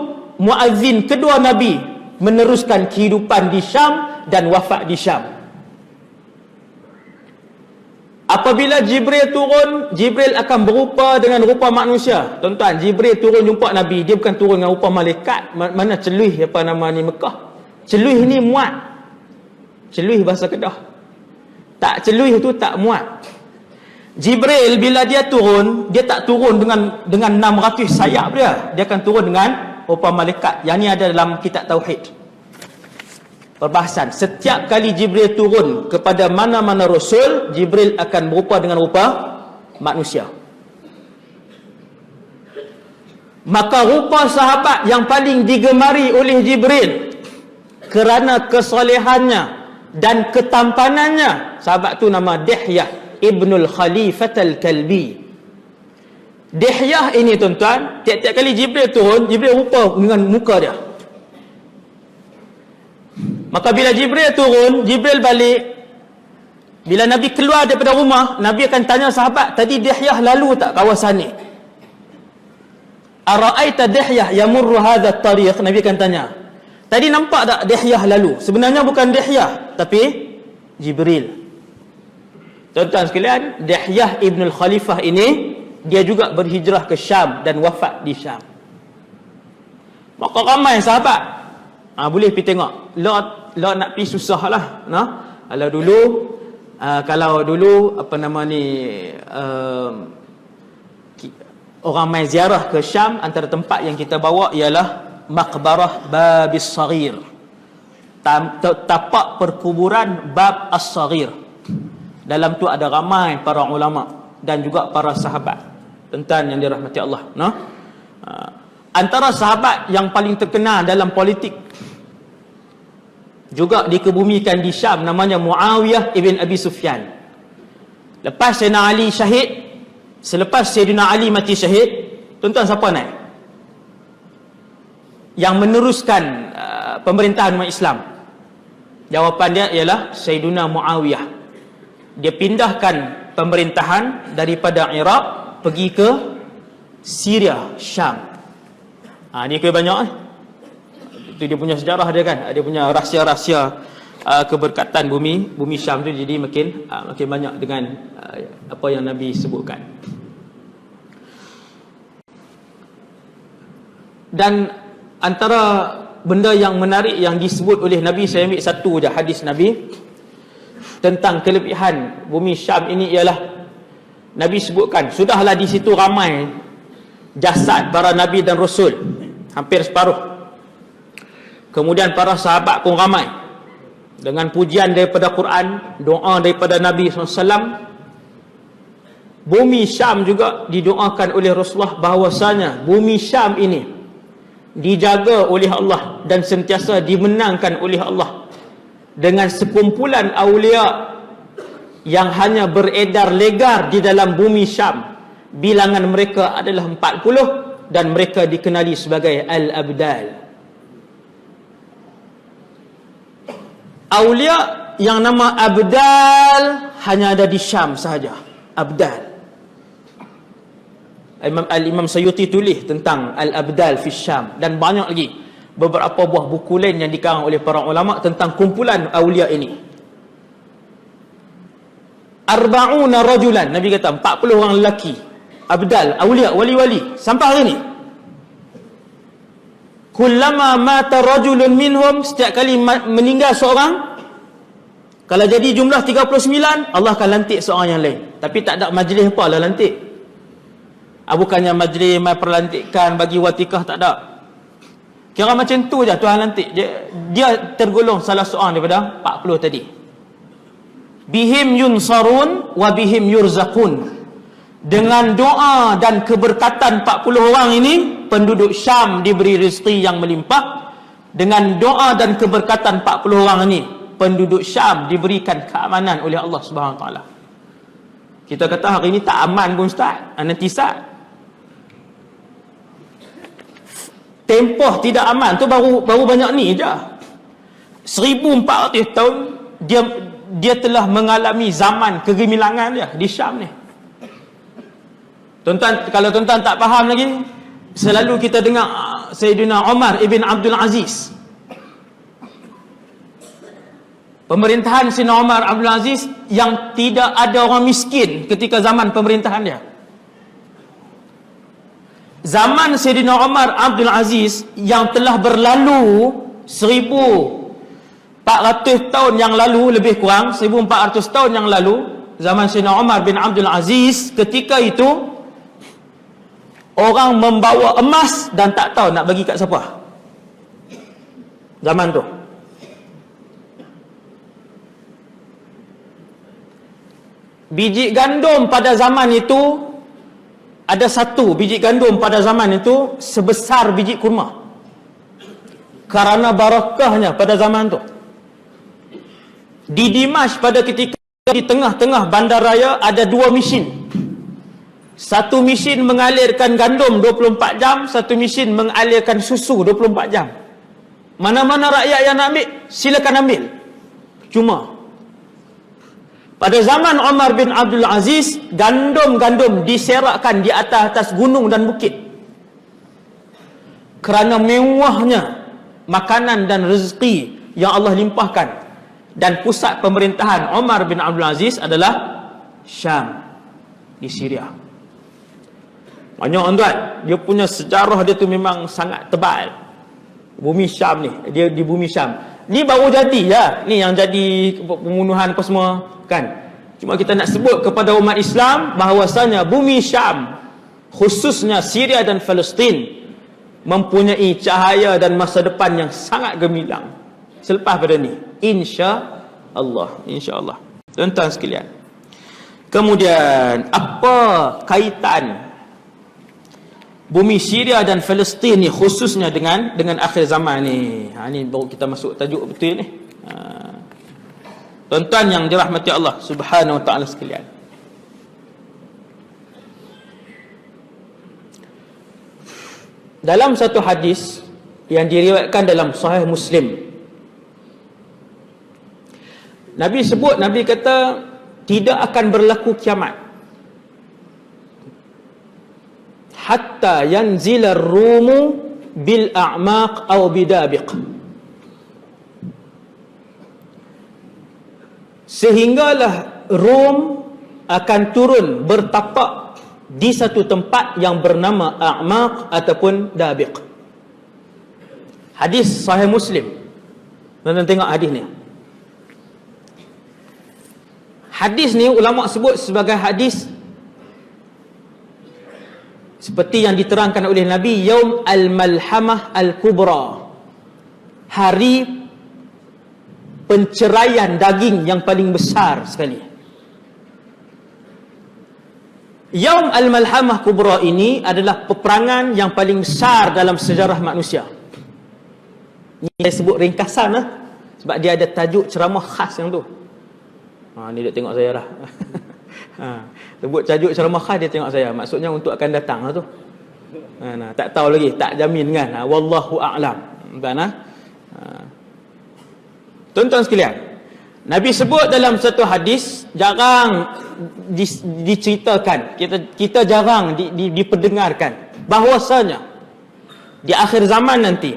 muazzin kedua Nabi, meneruskan kehidupan di Syam dan wafat di Syam. Apabila Jibril turun, Jibril akan berupa dengan rupa manusia. Tuan-tuan, Jibril turun jumpa Nabi, dia bukan turun dengan rupa malaikat. Mana celuih apa nama ni Mekah. Celuih ni muat. Celuih bahasa Kedah. Tak, celuih tu tak muat. Jibril bila dia turun, dia tak turun dengan 600 sayap dia. Dia akan turun dengan rupa malaikat. Yang ni ada dalam kitab Tauhid. Perbahasan, setiap kali Jibril turun kepada mana-mana Rasul, Jibril akan berupa dengan rupa manusia. Maka rupa sahabat yang paling digemari oleh Jibril kerana kesolehannya dan ketampanannya, sahabat tu nama Dihyah Ibnul Khalifat Al-Kalbi. Dihyah ini tuan-tuan, tiap-tiap kali Jibril turun, Jibril rupa dengan muka dia. Maka bila Jibril turun, Jibril balik. Bila Nabi keluar daripada rumah, Nabi akan tanya sahabat, tadi Dihyah lalu tak kawasan ni? Ara'aita Dihyah yamurru hadha at-tariq? Nabi akan tanya, tadi nampak tak Dihyah lalu? Sebenarnya bukan Dihyah, tapi Jibril. Tuan-tuan sekalian, Dihyah Ibnul Khalifah ini, dia juga berhijrah ke Syam dan wafat di Syam. Maka ramai sahabat boleh pergi tengok. Lot nak pergi susah lah. Kalau dulu apa nama ni, orang main ziarah ke Syam, antara tempat yang kita bawa ialah Maqbarah Babis Saghir, tapak perkuburan Bab As-Saghir. Dalam tu ada ramai para ulama dan juga para sahabat, tuan-tuan yang dirahmati Allah. Antara sahabat yang paling terkenal dalam politik juga dikebumikan di Syam, namanya Muawiyah ibn Abi Sufyan. Lepas Sayyidina Ali syahid, selepas Sayyidina Ali mati syahid, tuan-tuan siapa naik yang meneruskan pemerintahan umat Islam? Jawapan dia ialah Sayyidina Muawiyah. Dia pindahkan pemerintahan daripada Iraq pergi ke Syria, Syam. Ni kira banyak itu dia punya sejarah dia kan, dia punya rahsia-rahsia keberkatan bumi Syam tu jadi makin banyak dengan apa yang Nabi sebutkan. Dan antara benda yang menarik yang disebut oleh Nabi, saya ambil satu je hadis Nabi tentang kelebihan bumi Syam ini, ialah Nabi sebutkan, sudahlah di situ ramai jasad para Nabi dan Rasul, hampir separuh. Kemudian para sahabat pun ramai, dengan pujian daripada Quran, doa daripada Nabi SAW. Bumi Syam juga didoakan oleh Rasulullah bahawasanya bumi Syam ini dijaga oleh Allah dan sentiasa dimenangkan oleh Allah dengan sekumpulan awliya yang hanya beredar legar di dalam bumi Syam. Bilangan mereka adalah 40 dan mereka dikenali sebagai Al-Abdal. Awliya yang nama Abdal hanya ada di Syam sahaja. Abdal. Al-Imam Sayyuti tulis tentang Al-Abdal fi Syam, dan banyak lagi beberapa buah buku lain yang dikarang oleh para ulama tentang kumpulan awliya ini. Arba'una rajulan, Nabi kata 40 orang lelaki Abdal, awliya, wali-wali sampai hari ini. Kullama mata rajulun minhum, setiap kali meninggal seorang, kalau jadi jumlah 39, Allah akan lantik seorang yang lain. Tapi tak ada majlis apa lah lantik. Bukannya majlis perlantikan bagi watikah, tak ada. Kira macam tu je Tuhan lantik. Dia tergolong salah seorang daripada 40 tadi. Bihim yunsarun wa bihim yurzaqun. Dengan doa dan keberkatan 40 orang ini, penduduk Syam diberi rezeki yang melimpah. Dengan doa dan keberkatan 40 orang ini, penduduk Syam diberikan keamanan oleh Allah Subhanahu Wa Taala. Kita kata hari ini tak aman pun Ustaz, nanti Ustaz. Tempoh tidak aman tu baru banyak ni je. 1400 tahun dia telah mengalami zaman kegemilangan dia di Syam ni. Tuan-tuan, kalau tuan-tuan tak faham lagi, selalu kita dengar Sayyidina Umar ibn Abdul Aziz. Pemerintahan Sayyidina Umar Abdul Aziz yang tidak ada orang miskin ketika zaman pemerintahan dia. Zaman Sayyidina Umar Abdul Aziz yang telah berlalu 1400 tahun yang lalu, lebih kurang 1400 tahun yang lalu, zaman Sayyidina Umar bin Abdul Aziz, ketika itu orang membawa emas dan tak tahu nak bagi kat siapa. Zaman tu. Biji gandum pada zaman itu, ada satu biji gandum pada zaman itu sebesar biji kurma. Karena barakahnya pada zaman tu. Di Dimash pada ketika di tengah-tengah bandaraya ada dua mesin. Satu mesin mengalirkan gandum 24 jam, satu mesin mengalirkan susu 24 jam. Mana-mana rakyat yang nak ambil, silakan ambil. Cuma pada zaman Umar bin Abdul Aziz, gandum-gandum diserakkan di atas gunung dan bukit. Kerana mewahnya makanan dan rezeki yang Allah limpahkan. Dan pusat pemerintahan Umar bin Abdul Aziz adalah Syam, di Syria. Banyak tuan, dia punya sejarah dia tu memang sangat tebal. Bumi Syam ni, dia di bumi Syam. Ni baru jadi ya, ni yang jadi pembunuhan apa semua kan. Cuma kita nak sebut kepada umat Islam bahawasanya bumi Syam, khususnya Syria dan Palestin, mempunyai cahaya dan masa depan yang sangat gemilang selepas pada ni, insya-Allah, insya-Allah. Tuan-tuan sekalian, kemudian apa kaitan bumi Syria dan Palestin ni khususnya dengan akhir zaman ni? Ni baru kita masuk tajuk betul ni. Tuan-tuan yang dirahmati Allah Subhanahu Wa Taala sekalian, dalam satu hadis yang diriwayatkan dalam Sahih Muslim, Nabi sebut, Nabi kata tidak akan berlaku kiamat hatta yanzila ar-rumu bil a'maq aw bidabiq. sehinggalah Rom akan turun bertapak di satu tempat yang bernama A'maq ataupun Dabiq. Hadis Sahih Muslim. Tuan-tuan tengok hadis ni. Hadis ni ulama sebut sebagai hadis seperti yang diterangkan oleh Nabi, Yaum al-Malhamah al-Kubra, hari penceraian daging yang paling besar sekali. Yaum al-Malhamah Kubra ini adalah peperangan yang paling besar dalam sejarah manusia. Ini saya sebut ringkasan lah, sebab dia ada tajuk ceramah khas yang tu. Ni dia tengok saya lah. Sebut tajuk ceramah khas, dia tengok saya. Maksudnya untuk akan datang lah tu. Tak tahu lagi, tak jamin kan. Wallahu a'lam. Tuan-tuan sekalian, Nabi sebut dalam satu hadis, jarang diceritakan, kita jarang diperdengarkan, bahwasanya di akhir zaman nanti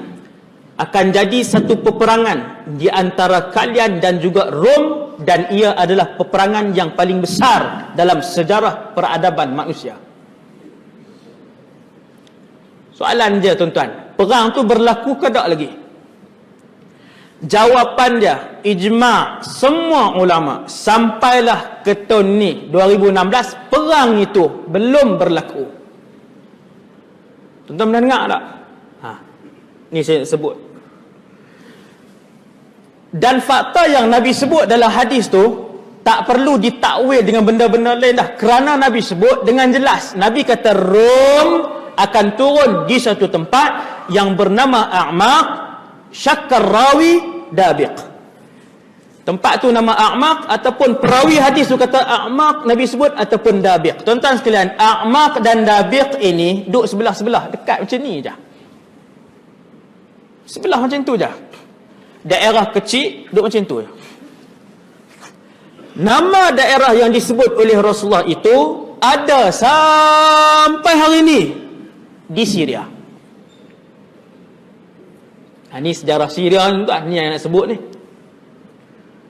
akan jadi satu peperangan di antara kalian dan juga Rom, dan ia adalah peperangan yang paling besar dalam sejarah peradaban manusia. Soalan dia tuan-tuan, perang tu berlaku ke tak lagi? Jawapan dia, ijma' semua ulama sampailah ke tahun ni 2016, perang itu belum berlaku. Tuan-tuan pernah dengar tak? Ni saya sebut. Dan fakta yang Nabi sebut dalam hadis tu tak perlu ditakwil dengan benda-benda lain dah, kerana Nabi sebut dengan jelas. Nabi kata Rom akan turun di satu tempat yang bernama A'maq, syakkar rawi Dabiq. Tempat tu nama A'maq, ataupun perawi hadis tu kata A'maq Nabi sebut, ataupun Dabiq. Tuan-tuan sekalian, A'maq dan Dabiq ini duduk sebelah-sebelah, dekat macam ni je. Sebelah macam tu je. Daerah kecil duduk macam tu je. Nama daerah yang disebut oleh Rasulullah itu ada sampai hari ini di Syria. Ini sejarah Syria ni yang nak sebut ni.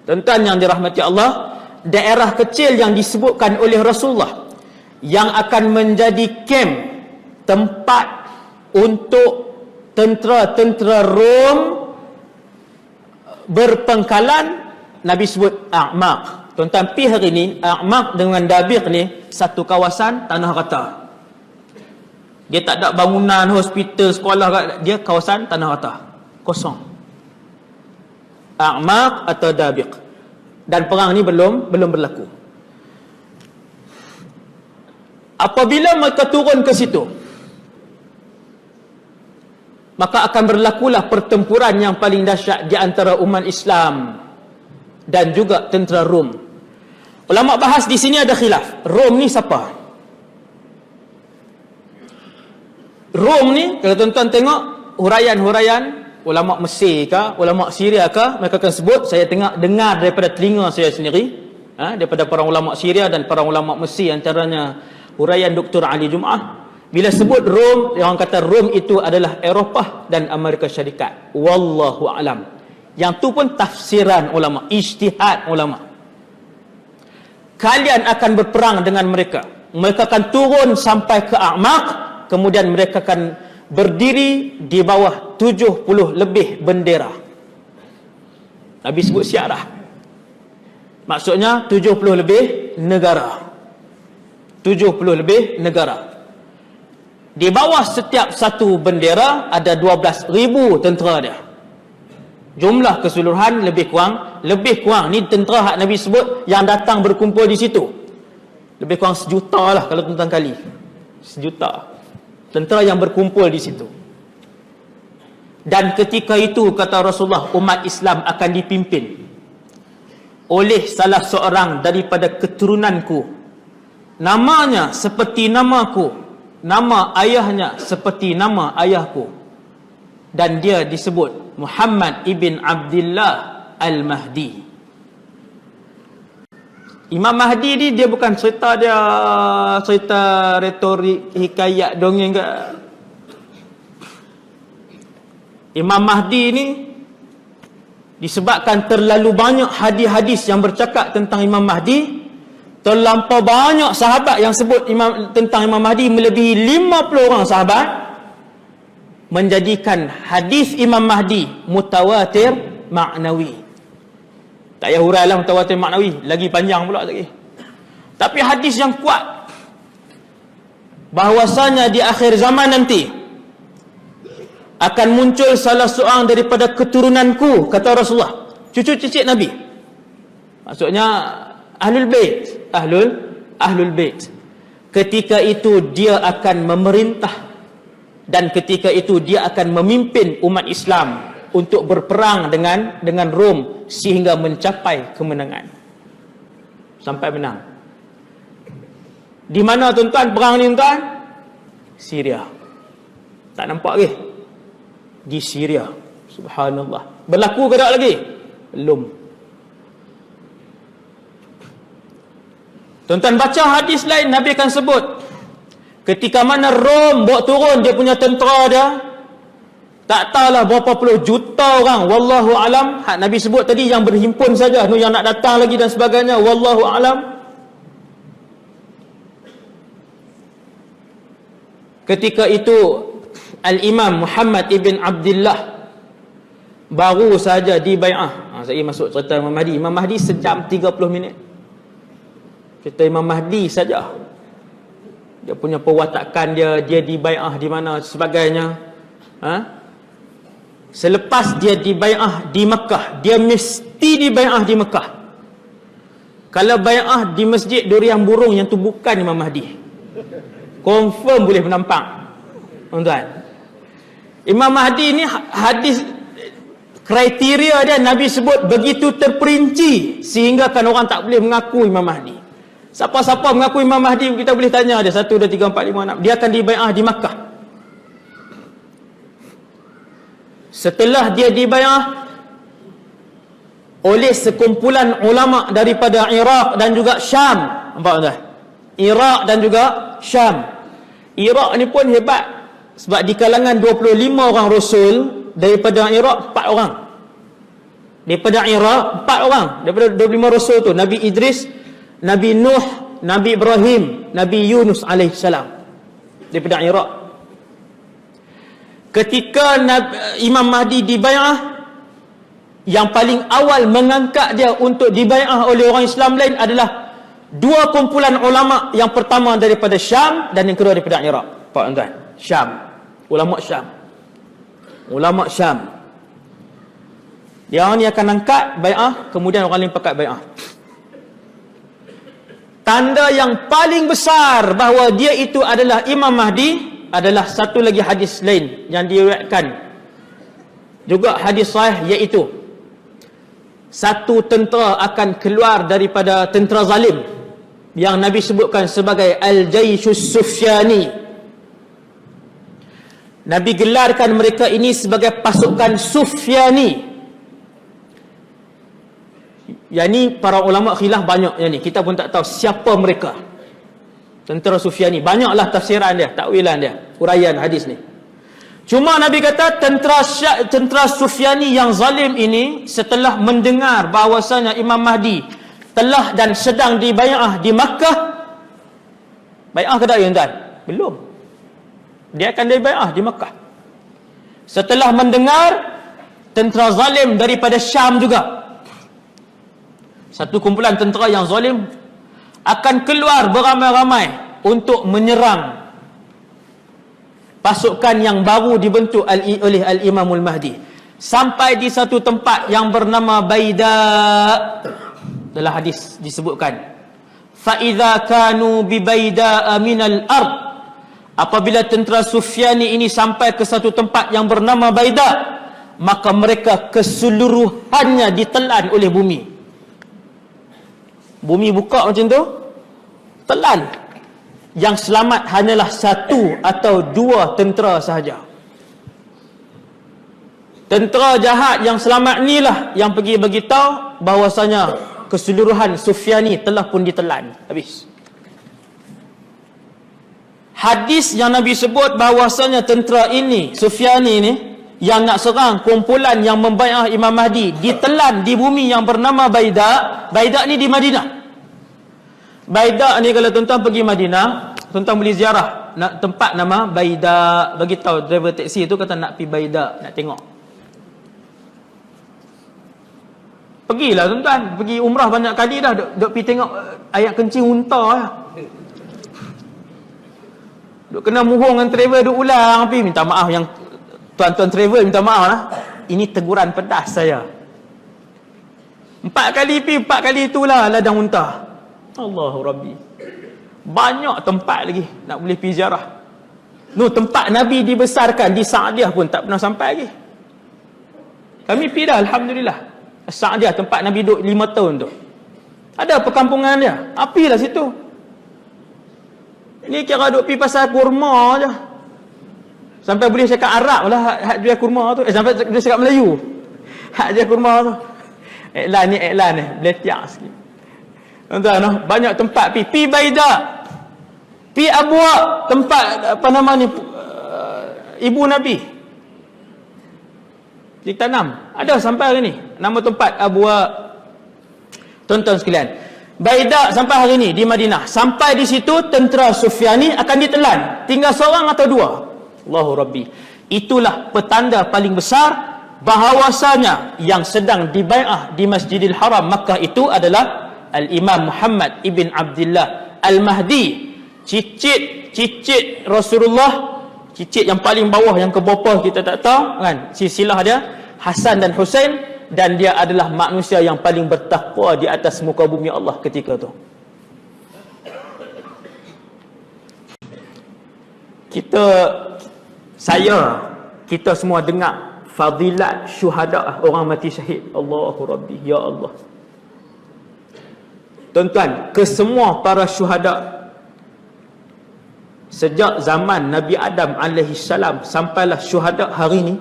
Tuan-tuan yang dirahmati Allah, daerah kecil yang disebutkan oleh Rasulullah yang akan menjadi camp, tempat untuk tentera-tentera Rom berpengkalan, Nabi sebut A'maq. Tuan-tuan, pergi hari ni A'maq dengan Dabiq ni satu kawasan tanah rata. Dia tak ada bangunan, hospital, sekolah, dia kawasan tanah rata, kosong. A'maq atau Dabiq. Dan perang ni belum berlaku. Apabila mereka turun ke situ, maka akan berlakulah pertempuran yang paling dahsyat di antara umat Islam dan juga tentera Rom. Ulama bahas di sini ada khilaf. Rom ni siapa? Rom ni, kalau tuan-tuan tengok huraian-huraian ulama Mesir ke, ulama Syria ke, mereka akan sebut, saya dengar daripada telinga saya sendiri, daripada para ulama Syria dan para ulama Mesir, antaranya huraian Dr. Ali Jum'ah. Bila sebut Rom, orang kata Rom itu adalah Eropah dan Amerika Syarikat. Wallahu alam. Yang tu pun tafsiran ulama, ijtihad ulama. Kalian akan berperang dengan mereka. Mereka akan turun sampai ke A'maq, kemudian mereka akan berdiri di bawah 70 lebih bendera. Nabi sebut syiarah. Maksudnya 70 lebih negara. 70 lebih negara. Di bawah setiap satu bendera ada 12,000 tentera dia. Jumlah keseluruhan lebih kurang ni tentera hak Nabi sebut yang datang berkumpul di situ. Lebih kurang 1 juta lah kalau tuan-tuan kali. 1 juta tentera yang berkumpul di situ. Dan ketika itu kata Rasulullah, umat Islam akan dipimpin oleh salah seorang daripada keturunanku. Namanya seperti namaku, nama ayahnya seperti nama ayahku, dan dia disebut Muhammad ibn Abdullah Al-Mahdi. Imam Mahdi ni dia bukan cerita retorik, hikayat, dongeng ke. Imam Mahdi ni disebabkan terlalu banyak hadis-hadis yang bercakap tentang Imam Mahdi, terlampau banyak sahabat yang sebut tentang Imam Mahdi, melebihi 50 orang sahabat, menjadikan hadis Imam Mahdi mutawatir maknawi. Tak payah hurailah mutawatir maknawi, lagi panjang pula lagi. Tapi hadis yang kuat bahwasanya di akhir zaman nanti akan muncul salah seorang daripada keturunanku, kata Rasulullah, cucu cicit Nabi, maksudnya Ahlul Bait, Ahlul Bait. Ketika itu dia akan memerintah, dan ketika itu dia akan memimpin umat Islam untuk berperang dengan Rom sehingga mencapai kemenangan, sampai menang. Di mana tuan-tuan perang ni tuan? Syria. Tak nampak ke? Di Syria. Subhanallah. Berlaku ke tak lagi? Belum. Tuan-tuan baca hadis lain, Nabi akan sebut ketika mana Rom bawa turun dia punya tentera dia, tak tahulah berapa puluh juta orang, wallahu alam. Nabi sebut tadi yang berhimpun saja, yang nak datang lagi dan sebagainya, wallahu alam. Ketika itu Al-Imam Muhammad ibn Abdullah baru saja dibai'ah. Saya masuk cerita Imam Mahdi. Imam Mahdi sejam 30 minit. Cerita Imam Mahdi saja. Dia punya perwatakan dia dibai'ah di mana sebagainya. Selepas dia dibai'ah di Mekah, dia mesti dibai'ah di Mekah. Kalau bai'ah di Masjid Durian Burung, yang tu bukan Imam Mahdi. Confirm boleh menampak, tuan-tuan. Imam Mahdi ni hadis kriteria dia Nabi sebut begitu terperinci sehingga kan orang tak boleh mengaku Imam Mahdi. Siapa-siapa mengaku Imam Mahdi, kita boleh tanya dia 1, 2, 3, 4, 5, 6. Dia akan dibai'ah di Makkah. Setelah dia dibai'ah oleh sekumpulan ulama daripada Iraq dan juga Syam. Nampak tuan? Iraq dan juga Syam. Iraq ni pun hebat, sebab di kalangan 25 orang Rasul, daripada Iraq 4 orang. Daripada Iraq 4 orang. Daripada 25 Rasul tu, Nabi Idris, Nabi Nuh, Nabi Ibrahim, Nabi Yunus alaihissalam, daripada Iraq. Ketika Imam Mahdi dibai'ah, yang paling awal mengangkat dia untuk dibai'ah oleh orang Islam lain adalah 2 kumpulan ulama, yang pertama daripada Syam dan yang kedua daripada Iraq. Pak tuan, Syam, ulama Syam. Ulama Syam. Dia ni akan angkat bai'ah, kemudian orang lain pakat bai'ah. Tanda yang paling besar bahawa dia itu adalah Imam Mahdi adalah satu lagi hadis lain yang diriwayatkan, juga hadis sahih, iaitu satu tentera akan keluar daripada tentera zalim yang Nabi sebutkan sebagai Al-Jayshus Sufyani. Nabi gelarkan mereka ini sebagai pasukan Sufyani. Yang ni para ulama khilaf banyak yang ni. Kita pun tak tahu siapa mereka. Tentera Sufyani. Banyaklah tafsiran dia, takwilan dia, uraian hadis ni. Cuma Nabi kata tentera Sufyani yang zalim ini, setelah mendengar bahawasanya Imam Mahdi telah dan sedang dibai'ah di Makkah. Bai'ah ke tak ya tuan? Belum. Dia akan dibai'ah di Makkah. Setelah mendengar tentera zalim daripada Syam juga, satu kumpulan tentera yang zalim akan keluar beramai-ramai untuk menyerang pasukan yang baru dibentuk oleh Al-Imamul Mahdi. Sampai di satu tempat yang bernama Baida. Dalam hadis disebutkan, فَإِذَا كَانُوا بِبَيْدَاءَ مِنَ الْأَرْضِ, apabila tentera Sufyani ini sampai ke satu tempat yang bernama Baida, maka mereka keseluruhannya ditelan oleh bumi. Bumi buka macam tu, telan. Yang selamat hanyalah 1 atau 2 tentera sahaja. Tentera jahat yang selamat inilah yang pergi beritahu bahawasanya keseluruhan Sufyani telah pun ditelan habis. Hadis yang Nabi sebut bahawasanya tentera ini, Sufyani ini, yang nak serang kumpulan yang membai'ah Imam Mahdi ditelan di bumi yang bernama Baida. Baida ni di Madinah. Baida ni kalau tuan-tuan pergi Madinah, tuan-tuan boleh ziarah nak tempat nama Baida. Bagi tahu driver taksi tu kata nak pergi Baida, nak tengok. Pergilah tuan-tuan, pergi umrah banyak kali dah, duk pergi tengok ayat kencing unta lah. Duk kena muhung dengan travel, duk ulang pergi. Minta maaf yang tuan-tuan travel, minta maaf lah. Ini teguran pedas saya. 4 kali pergi, 4 kali itulah ladang unta. Allahu Rabbi. Banyak tempat lagi nak boleh pergi ziarah. Tempat Nabi dibesarkan di Saadiah pun tak pernah sampai lagi. Kami pergi dah, Alhamdulillah. Saadiah, tempat Nabi duduk 5 tahun tu. Ada perkampungan dia. Apilah situ. Ni kira duduk pergi pasal kurma je. Sampai boleh cakap Arab lah hak jual kurma tu. Sampai boleh cakap Melayu. Hak jual kurma tu. Iklan ni, boleh tiak sikit. Tuan-tuan, banyak tempat pergi. Pergi Baida. Pergi Abwa, tempat apa nama ni, ibu Nabi. Di tanam. Ada sampai hari ni. Nama tempat Abwa. Tuan-tuan sekalian. Baida sampai hari ni di Madinah. Sampai di situ tentera Sufyani akan ditelan. Tinggal seorang atau 2. Allahu Rabbi. Itulah petanda paling besar bahawasanya yang sedang dibai'ah di Masjidil Haram Makkah itu adalah Al-Imam Muhammad ibn Abdullah Al-Mahdi. Cicit Rasulullah. Cicit yang paling bawah, yang ke bawah kita tak tahu kan, silsilah dia Hasan dan Husain, dan dia adalah manusia yang paling bertakwa di atas muka bumi Allah ketika tu. Kita semua dengar fadilat syuhada, orang mati syahid. Allahu Rabbi, ya Allah. Tuan-tuan, kesemua para syuhada sejak zaman Nabi Adam alaihi salam sampailah syuhada hari ini,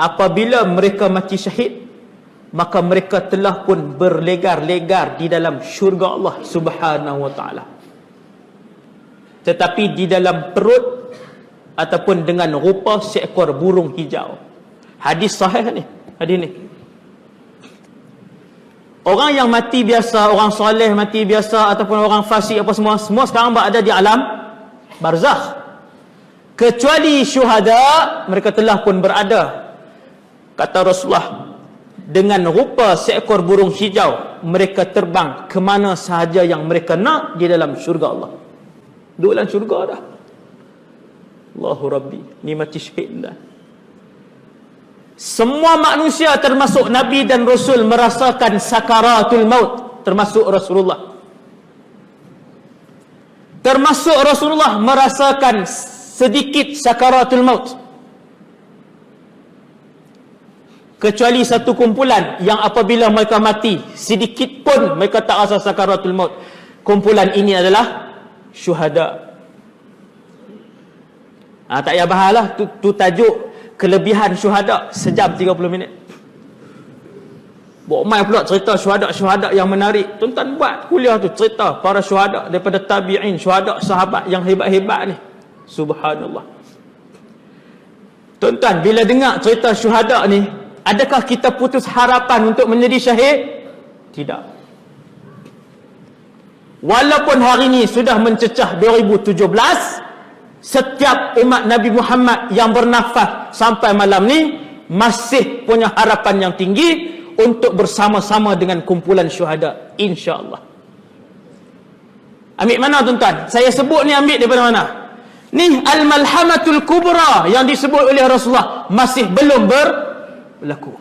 apabila mereka mati syahid, maka mereka telah pun berlegar-legar di dalam syurga Allah Subhanahu wa taala. Tetapi di dalam perut ataupun dengan rupa seekor burung hijau. Hadis sahih ni, hadis ni. Orang yang mati biasa, orang soleh mati biasa ataupun orang fasik apa semua sekarang berada di alam barzakh. Kecuali syuhada, mereka telah pun berada, kata Rasulullah, dengan rupa seekor burung hijau. Mereka terbang ke mana sahaja yang mereka nak di dalam syurga Allah. Duduk dalam syurga dah. Allahu Rabbi, ni mati syahid dah. Semua manusia termasuk Nabi dan Rasul merasakan sakaratul maut, termasuk Rasulullah. Termasuk Rasulullah merasakan sedikit sakaratul maut. Kecuali satu kumpulan yang apabila mereka mati, sedikit pun mereka tak rasa sakaratul maut. Kumpulan ini adalah syuhada. Tak payah bahas lah, tu tajuk kelebihan syuhada, sejam 30 minit. Buat mai pula cerita syuhada yang menarik. Tuan-tuan buat kuliah tu, cerita para syuhada daripada tabi'in, syuhada sahabat yang hebat-hebat ni. Subhanallah. Tuan-tuan, bila dengar cerita syuhada ni, adakah kita putus harapan untuk menjadi syahid? Tidak. Walaupun hari ini sudah mencecah 2017, setiap umat Nabi Muhammad yang bernafas sampai malam ni masih punya harapan yang tinggi untuk bersama-sama dengan kumpulan syuhada, insya-Allah. Ambil mana tuan-tuan? Saya sebut ni ambil daripada mana? Ni al-malhamatul kubra yang disebut oleh Rasulullah masih belum berlaku.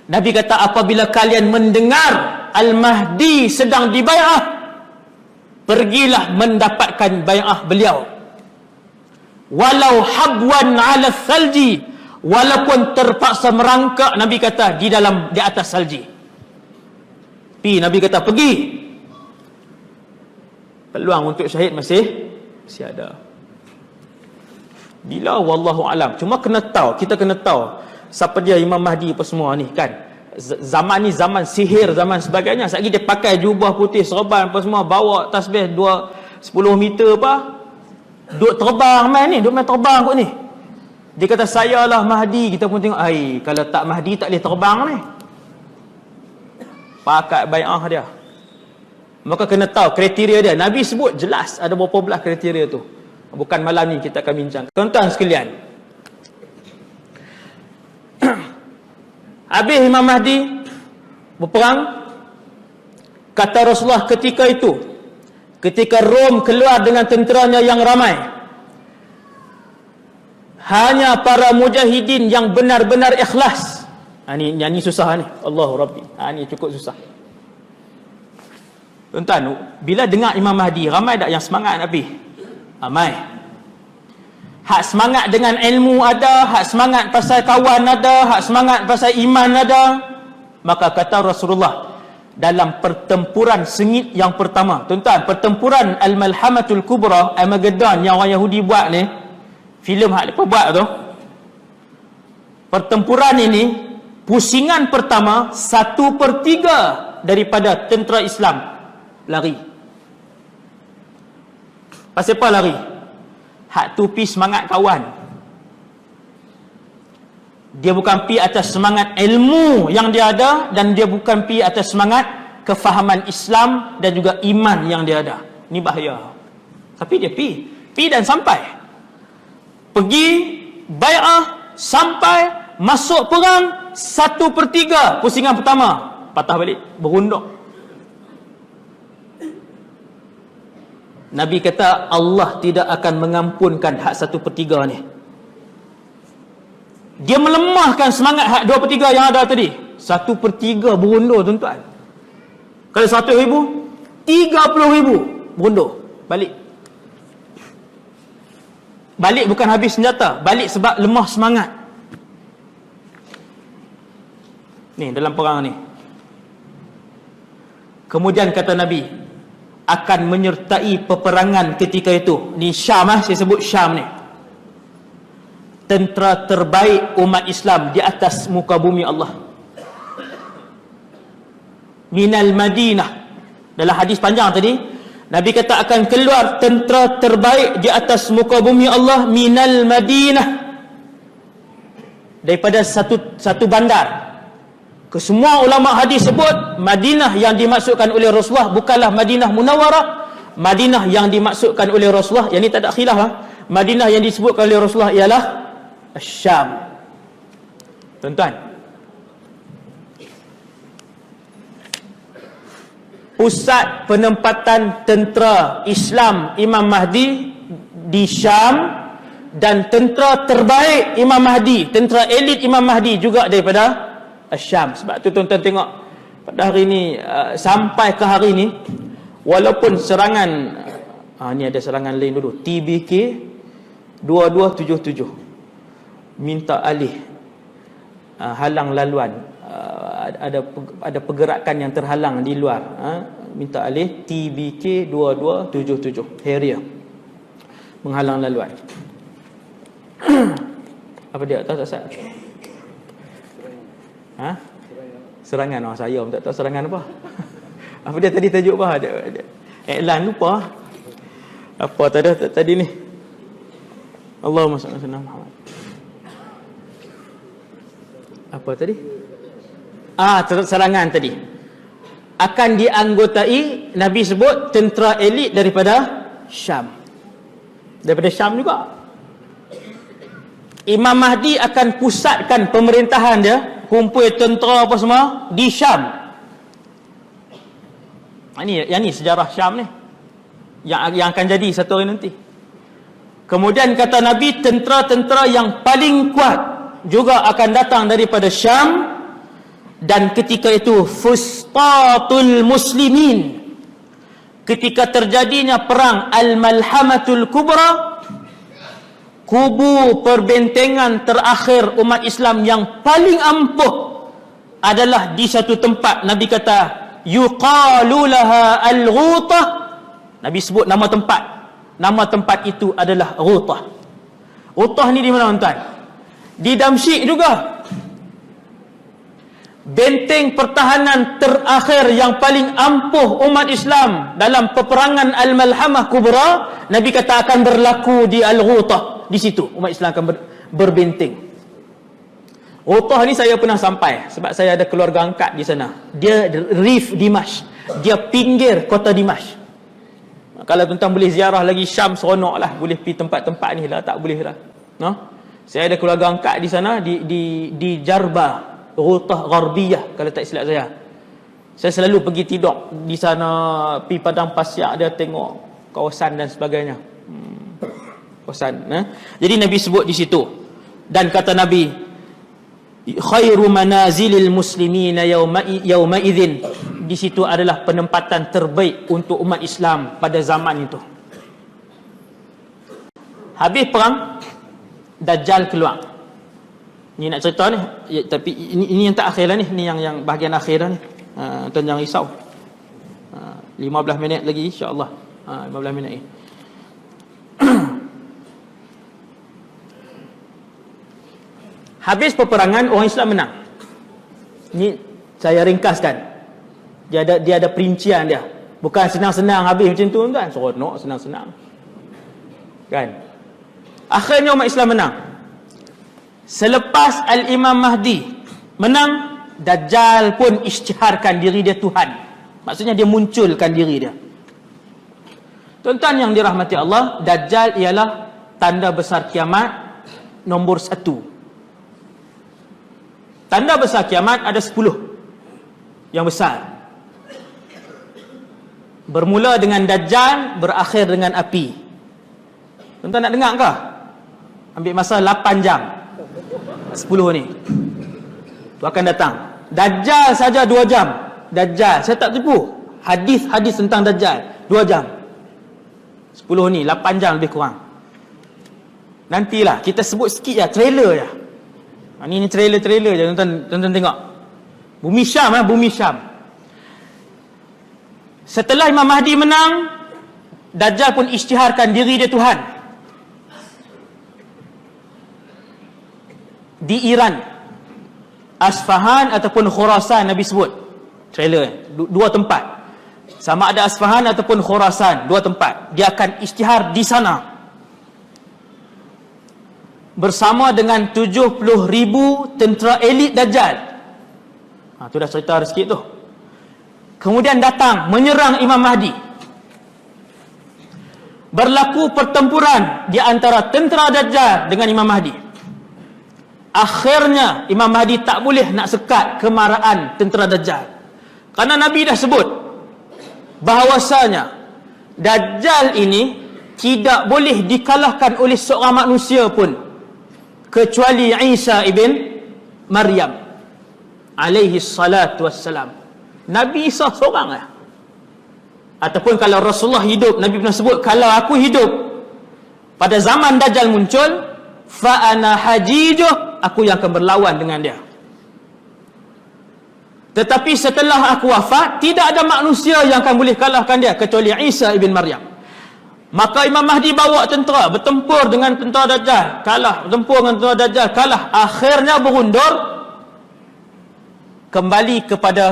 Nabi kata, apabila kalian mendengar Al-Mahdi sedang dibai'ah, pergilah mendapatkan bai'ah beliau. Walau habwan 'ala salji, walaupun terpaksa merangkak, Nabi kata, di atas salji. Nabi kata pergi. Peluang untuk syahid masih ada. Bila wallahu alam. Cuma kita kena tahu siapa dia Imam Mahdi apa semua ni kan. Zaman ni zaman sihir, zaman sebagainya. Sekali dia pakai jubah putih, serban apa semua, bawa tasbih 10 meter apa, duk terbang main ni, duk main terbang kot ni. Dia kata saya lah Mahdi. Kita pun tengok, kalau tak Mahdi tak boleh terbang ni. Pakat bai'ah dia. Maka kena tahu kriteria dia. Nabi sebut jelas ada berapa belah kriteria tu. Bukan malam ni kita akan bincang. Tuan-tuan sekalian, habis Imam Mahdi berperang, kata Rasulullah ketika itu, ketika Rom keluar dengan tenteranya yang ramai, hanya para mujahidin yang benar-benar ikhlas. Ini susah ni. Allahu Rabbi. Ini cukup susah. Tuan-tuan, bila dengar Imam Mahdi, ramai tak yang semangat nak pergi? Ramai. Hak semangat dengan ilmu ada, hak semangat pasal kawan ada, hak semangat pasal iman ada. Maka kata Rasulullah, dalam pertempuran sengit yang pertama, tuan-tuan, pertempuran Al-Malhamatul Kubra, Armageddon yang orang Yahudi buat ni, filem hak mereka buat tu, pertempuran ini, pusingan pertama, 1/3 daripada tentera Islam lari. Pasal apa lari? Hak tu pi semangat kawan. Dia bukan pi atas semangat ilmu yang dia ada, dan dia bukan pi atas semangat kefahaman Islam dan juga iman yang dia ada. Ni bahaya. Tapi dia pi dan sampai. Pergi bai'ah sampai masuk perang, 1/3 pusingan pertama patah balik, berunduk. Nabi kata Allah tidak akan mengampunkan hak 1/3 ni. Dia melemahkan semangat hak 2/3 yang ada tadi. 1/3 berundur, tuan-tuan. Kalau 100,000, 30,000 berundur. Balik. Balik bukan habis senjata, balik sebab lemah semangat. Ni dalam perang ni. Kemudian kata Nabi akan menyertai peperangan ketika itu. Ni Syam, saya sebut Syam ni. Tentera terbaik umat Islam di atas muka bumi Allah. Minal Madinah. Dalam hadis panjang tadi, Nabi kata akan keluar tentera terbaik di atas muka bumi Allah, minal Madinah. Daripada satu bandar. Kesemua ulama hadis sebut Madinah yang dimaksudkan oleh Rasulullah bukanlah Madinah Munawwarah. Madinah yang dimaksudkan oleh Rasulullah, yang ni tak ada khilaf, Madinah yang disebutkan oleh Rasulullah ialah Syam. Tuan-tuan, pusat penempatan tentera Islam Imam Mahdi di Syam, dan tentera terbaik Imam Mahdi, tentera elit Imam Mahdi juga daripada Syam. Sebab tu tuan-tuan tengok pada hari ni, sampai ke hari ni, walaupun serangan ni ada serangan lain dulu, TBK 2277 minta alih, halang laluan, ada pergerakan yang terhalang di luar, minta alih TBK 2277 Harrier menghalang laluan. Apa dia tahu tak? Serangan. Saya pun tak tahu serangan apa. Apa dia tadi tajuk apa? Iklan lupa. Apa tadi ni? Allahumma salli ala Muhammad. Apa tadi? Serangan tadi. Akan dianggotai, Nabi sebut tentera elit daripada Syam. Daripada Syam juga. Imam Mahdi akan pusatkan pemerintahan dia, kumpul tentera apa semua di Syam. Yang ni sejarah Syam ni, yang akan jadi satu hari nanti. Kemudian kata Nabi, tentera-tentera yang paling kuat juga akan datang daripada Syam. Dan ketika itu fustatul muslimin, ketika terjadinya perang Al-Malhamatul Kubra, kubu perbentengan terakhir umat Islam yang paling ampuh adalah di satu tempat. Nabi kata yuqalu laha al-Ghutah. Nabi sebut nama tempat. Nama tempat itu adalah Ghutah. Ghutah ni di mana tuan? Di Damsyik juga. Benteng pertahanan terakhir yang paling ampuh umat Islam dalam peperangan Al-Malhamah Kubra, Nabi kata akan berlaku di Al-Ghutah. Di situ umat Islam akan berbenteng. Utah ni saya pernah sampai sebab saya ada keluarga angkat di sana. Dia Rif Dimash. Dia pinggir kota Dimash. Kalau tuan-tuan boleh ziarah lagi Syam, seronok lah. Boleh pergi tempat-tempat ni lah. Tak boleh lah. No? Saya ada keluarga angkat di sana, di Jarba, Ghutah Gharbiyah, kalau tak silap saya. Saya selalu pergi tidur di sana, pergi padang pasir, dia tengok kawasan dan sebagainya. Kawasan. Jadi Nabi sebut di situ. Dan kata Nabi, khairu manazilil muslimina yawma idzin, di situ adalah penempatan terbaik untuk umat Islam pada zaman itu. Habis perang, Dajjal keluar. Ni nak cerita ni, ya, tapi ini yang tak akhir lah ni, ni yang bahagian akhir lah ni. Tuan jangan risau. 15 minit lagi insya-Allah. 15 minit ni. Habis peperangan, orang Islam menang. Ni saya ringkaskan. Dia ada perincian dia. Bukan senang-senang habis macam tu kan. Seronok senang-senang. Kan? Akhirnya umat Islam menang. Selepas Al-Imam Mahdi menang, Dajjal pun isytiharkan diri dia Tuhan. Maksudnya dia munculkan diri dia. Tuan-tuan yang dirahmati Allah, Dajjal ialah tanda besar kiamat nombor 1. Tanda besar kiamat ada 10 yang besar. Bermula dengan Dajjal, berakhir dengan api. Tuan-tuan nak dengar ke? Ambil masa 8 jam 10 ni tu akan datang. Dajjal saja 2 jam. Dajjal, saya tak tipu, hadis-hadis tentang Dajjal 2 jam 10 ni, 8 jam lebih kurang. Nantilah kita sebut sikit je, trailer je. Ni trailer je, tuan-tuan tengok. Bumi Syam, Bumi Syam. Setelah Imam Mahdi menang, Dajjal pun isytiharkan diri dia Tuhan. Di Iran, Asfahan ataupun Khurasan, Nabi sebut trailer, 2 tempat. Sama ada Asfahan ataupun Khurasan, 2 tempat. Dia akan isytihar di sana bersama dengan 70,000 tentera elit Dajjal. Tu dah cerita sikit tu. Kemudian datang menyerang Imam Mahdi. Berlaku pertempuran di antara tentera Dajjal dengan Imam Mahdi. Akhirnya Imam Mahdi tak boleh nak sekat kemarahan tentera Dajjal. Karena Nabi dah sebut bahawasanya Dajjal ini tidak boleh dikalahkan oleh seorang manusia pun kecuali Isa ibn Maryam alaihi salatu wassalam. Nabi Isa seorang lah. Ataupun kalau Rasulullah hidup, Nabi pernah sebut, kalau aku hidup pada zaman Dajjal muncul, fa ana hajijuh, aku yang akan berlawan dengan dia. Tetapi setelah aku wafat, tidak ada manusia yang akan boleh kalahkan dia kecuali Isa ibn Maryam. Maka Imam Mahdi bawa tentera bertempur dengan tentera Dajjal, kalah, bertempur dengan tentera Dajjal, kalah. Akhirnya berundur kembali kepada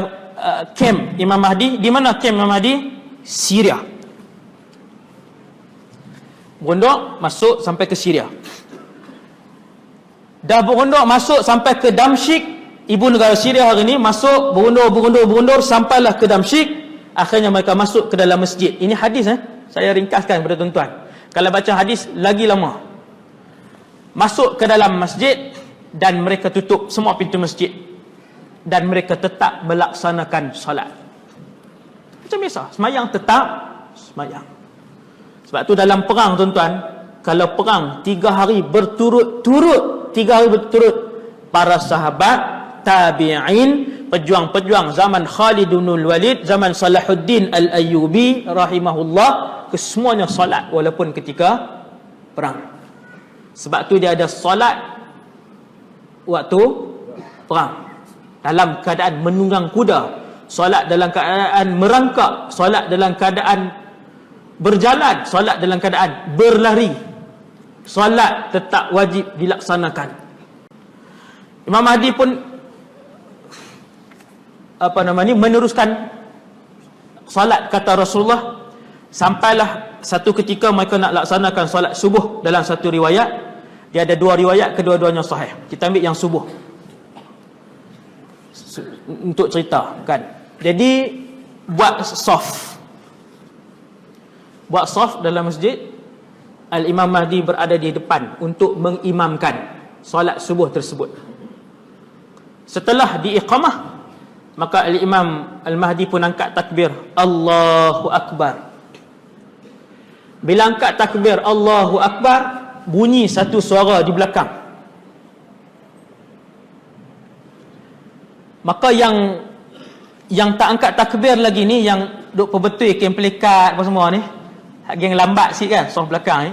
kem Imam Mahdi. Di mana kem Imam Mahdi? Syria. Berundur masuk sampai ke Syria. Dah berundur masuk sampai ke Damsyik, ibu negara Syria hari ini. Masuk berundur sampailah ke Damsyik. Akhirnya mereka masuk ke dalam masjid. Ini hadis saya ringkaskan kepada tuan-tuan. Kalau baca hadis lagi lama. Masuk ke dalam masjid dan mereka tutup semua pintu masjid dan mereka tetap melaksanakan solat. Macam biasa, semayang tetap semayang. Sebab tu dalam perang tuan-tuan, kalau perang 3 hari berturut-turut, 3 hari berturut, para sahabat, tabi'in, pejuang-pejuang zaman Khalid bin Walid, zaman Salahuddin Al-Ayyubi rahimahullah, kesemuanya solat walaupun ketika perang. Sebab tu dia ada solat waktu perang. Dalam keadaan menunggang kuda, solat dalam keadaan merangkak, solat dalam keadaan berjalan, solat dalam keadaan berlari. Solat tetap wajib dilaksanakan. Imam Mahdi pun meneruskan solat, kata Rasulullah, sampailah satu ketika mereka nak laksanakan solat subuh dalam satu riwayat. Dia ada dua riwayat, kedua-duanya sahih. Kita ambil yang subuh untuk cerita kan. Jadi buat saf dalam masjid. Al-Imam Mahdi berada di depan untuk mengimamkan solat subuh tersebut. Setelah diiqamah, maka Al-Imam Al-Mahdi pun angkat takbir Allahu Akbar. Bila angkat takbir Allahu Akbar, bunyi satu suara di belakang. Maka yang tak angkat takbir lagi ni, yang duk perbetul kem pelikat apa semua ni, geng lambat sikit kan, soft belakang ni,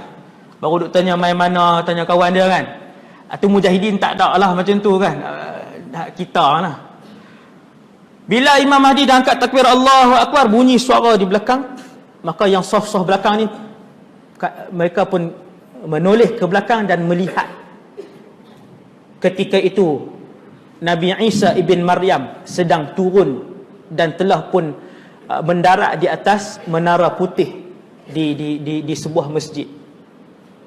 baru duk tanya main mana, tanya kawan dia kan. Atau mujahidin tak ada lah macam tu kan, kita lah. Bila Imam Mahdi dah angkat takbir Allahu Akbar, bunyi suara di belakang, maka yang soft-soft belakang ni, mereka pun menoleh ke belakang dan melihat. Ketika itu Nabi Isa ibn Maryam sedang turun dan telah pun mendarat di atas menara putih di sebuah masjid.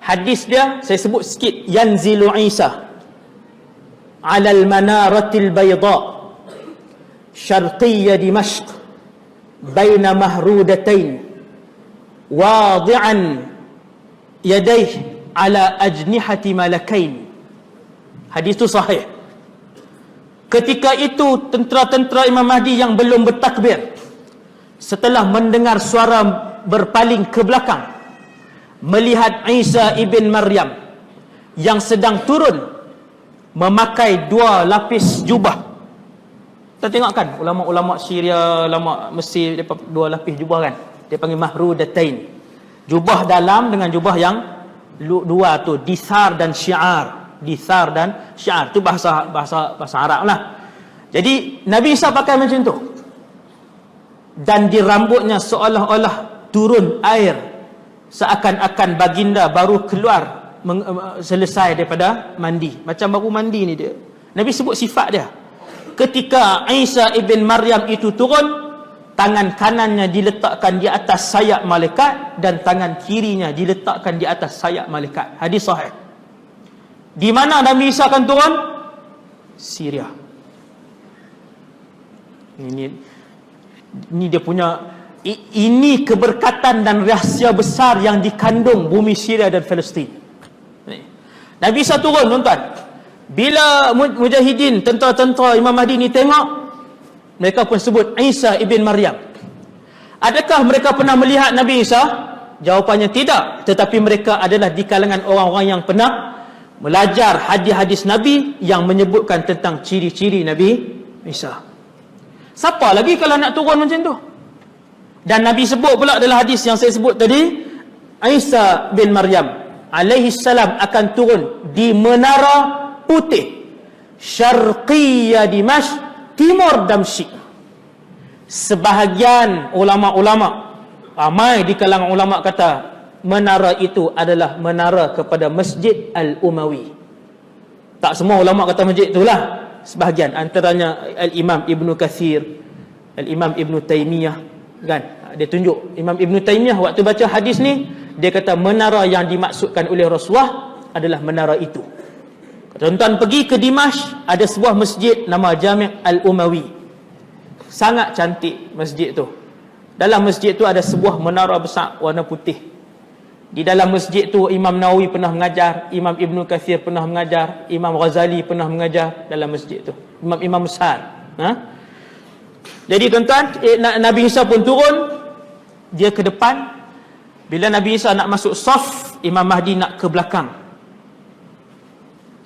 Hadis dia saya sebut sikit. Yanzilu Isa ala al-manaratil bayda syarqiyya Dimashq baina mahrudatain wadi'an yadayhi ala ajnihati malakain. Hadis itu sahih. Ketika itu tentera-tentera Imam Mahdi yang belum bertakbir, setelah mendengar suara berpaling ke belakang, melihat Isa ibn Maryam yang sedang turun memakai dua lapis jubah. Kita tengok kan ulama-ulama Syria, ulama Mesir, mereka dua lapis jubah kan, dia panggil mahrudatain. Jubah dalam dengan jubah yang dua tu, disar dan syiar. Disar dan syiar tu bahasa Arab lah. Jadi Nabi Isa pakai macam tu, dan di rambutnya seolah-olah turun air, seakan-akan baginda baru keluar selesai daripada mandi, macam baru mandi ni dia. Nabi sebut sifat dia. Ketika Isa ibn Maryam itu turun, tangan kanannya diletakkan di atas sayap malaikat dan tangan kirinya diletakkan di atas sayap malaikat. Hadis sahih. Di mana Nabi Isa akan turun? Syria. Ini dia punya, ini keberkatan dan rahsia besar yang dikandung bumi Syria dan Palestin. Nabi Isa turun, tuan-tuan. Bila mujahidin, tentera-tentera Imam Mahdi ni tengok, mereka pun sebut Isa ibn Maryam. Adakah mereka pernah melihat Nabi Isa? Jawapannya tidak. Tetapi mereka adalah di kalangan orang-orang yang pernah belajar hadis-hadis Nabi yang menyebutkan tentang ciri-ciri Nabi Isa. Siapa lagi kalau nak turun macam tu? Dan Nabi sebut pula dalam hadis yang saya sebut tadi, Isa bin Maryam alaihi salam akan turun di menara putih syarqiyya Dimashq, timur Damsyik. Sebahagian ulama-ulama, ramai di kalangan ulama kata menara itu adalah menara kepada Masjid Al-Umawi. Tak semua ulama kata masjid itulah, sebahagian, antaranya Al-Imam Ibn Kathir, Al-Imam Ibn Taymiyah kan. Dia tunjuk Imam Ibn Taymiyah waktu baca hadis ni, dia kata menara yang dimaksudkan oleh Rasulullah adalah menara itu. Tuan-tuan pergi ke Dimashq, ada sebuah masjid nama Jami' Al-Umawi. Sangat cantik masjid tu. Dalam masjid tu ada sebuah menara besar warna putih. Di dalam masjid tu Imam Nawawi pernah mengajar, Imam Ibn Kathir pernah mengajar, Imam Ghazali pernah mengajar dalam masjid tu. Imam besar. Jadi tuan-tuan, Nabi Isa pun turun, dia ke depan. Bila Nabi Isa nak masuk saf, Imam Mahdi nak ke belakang.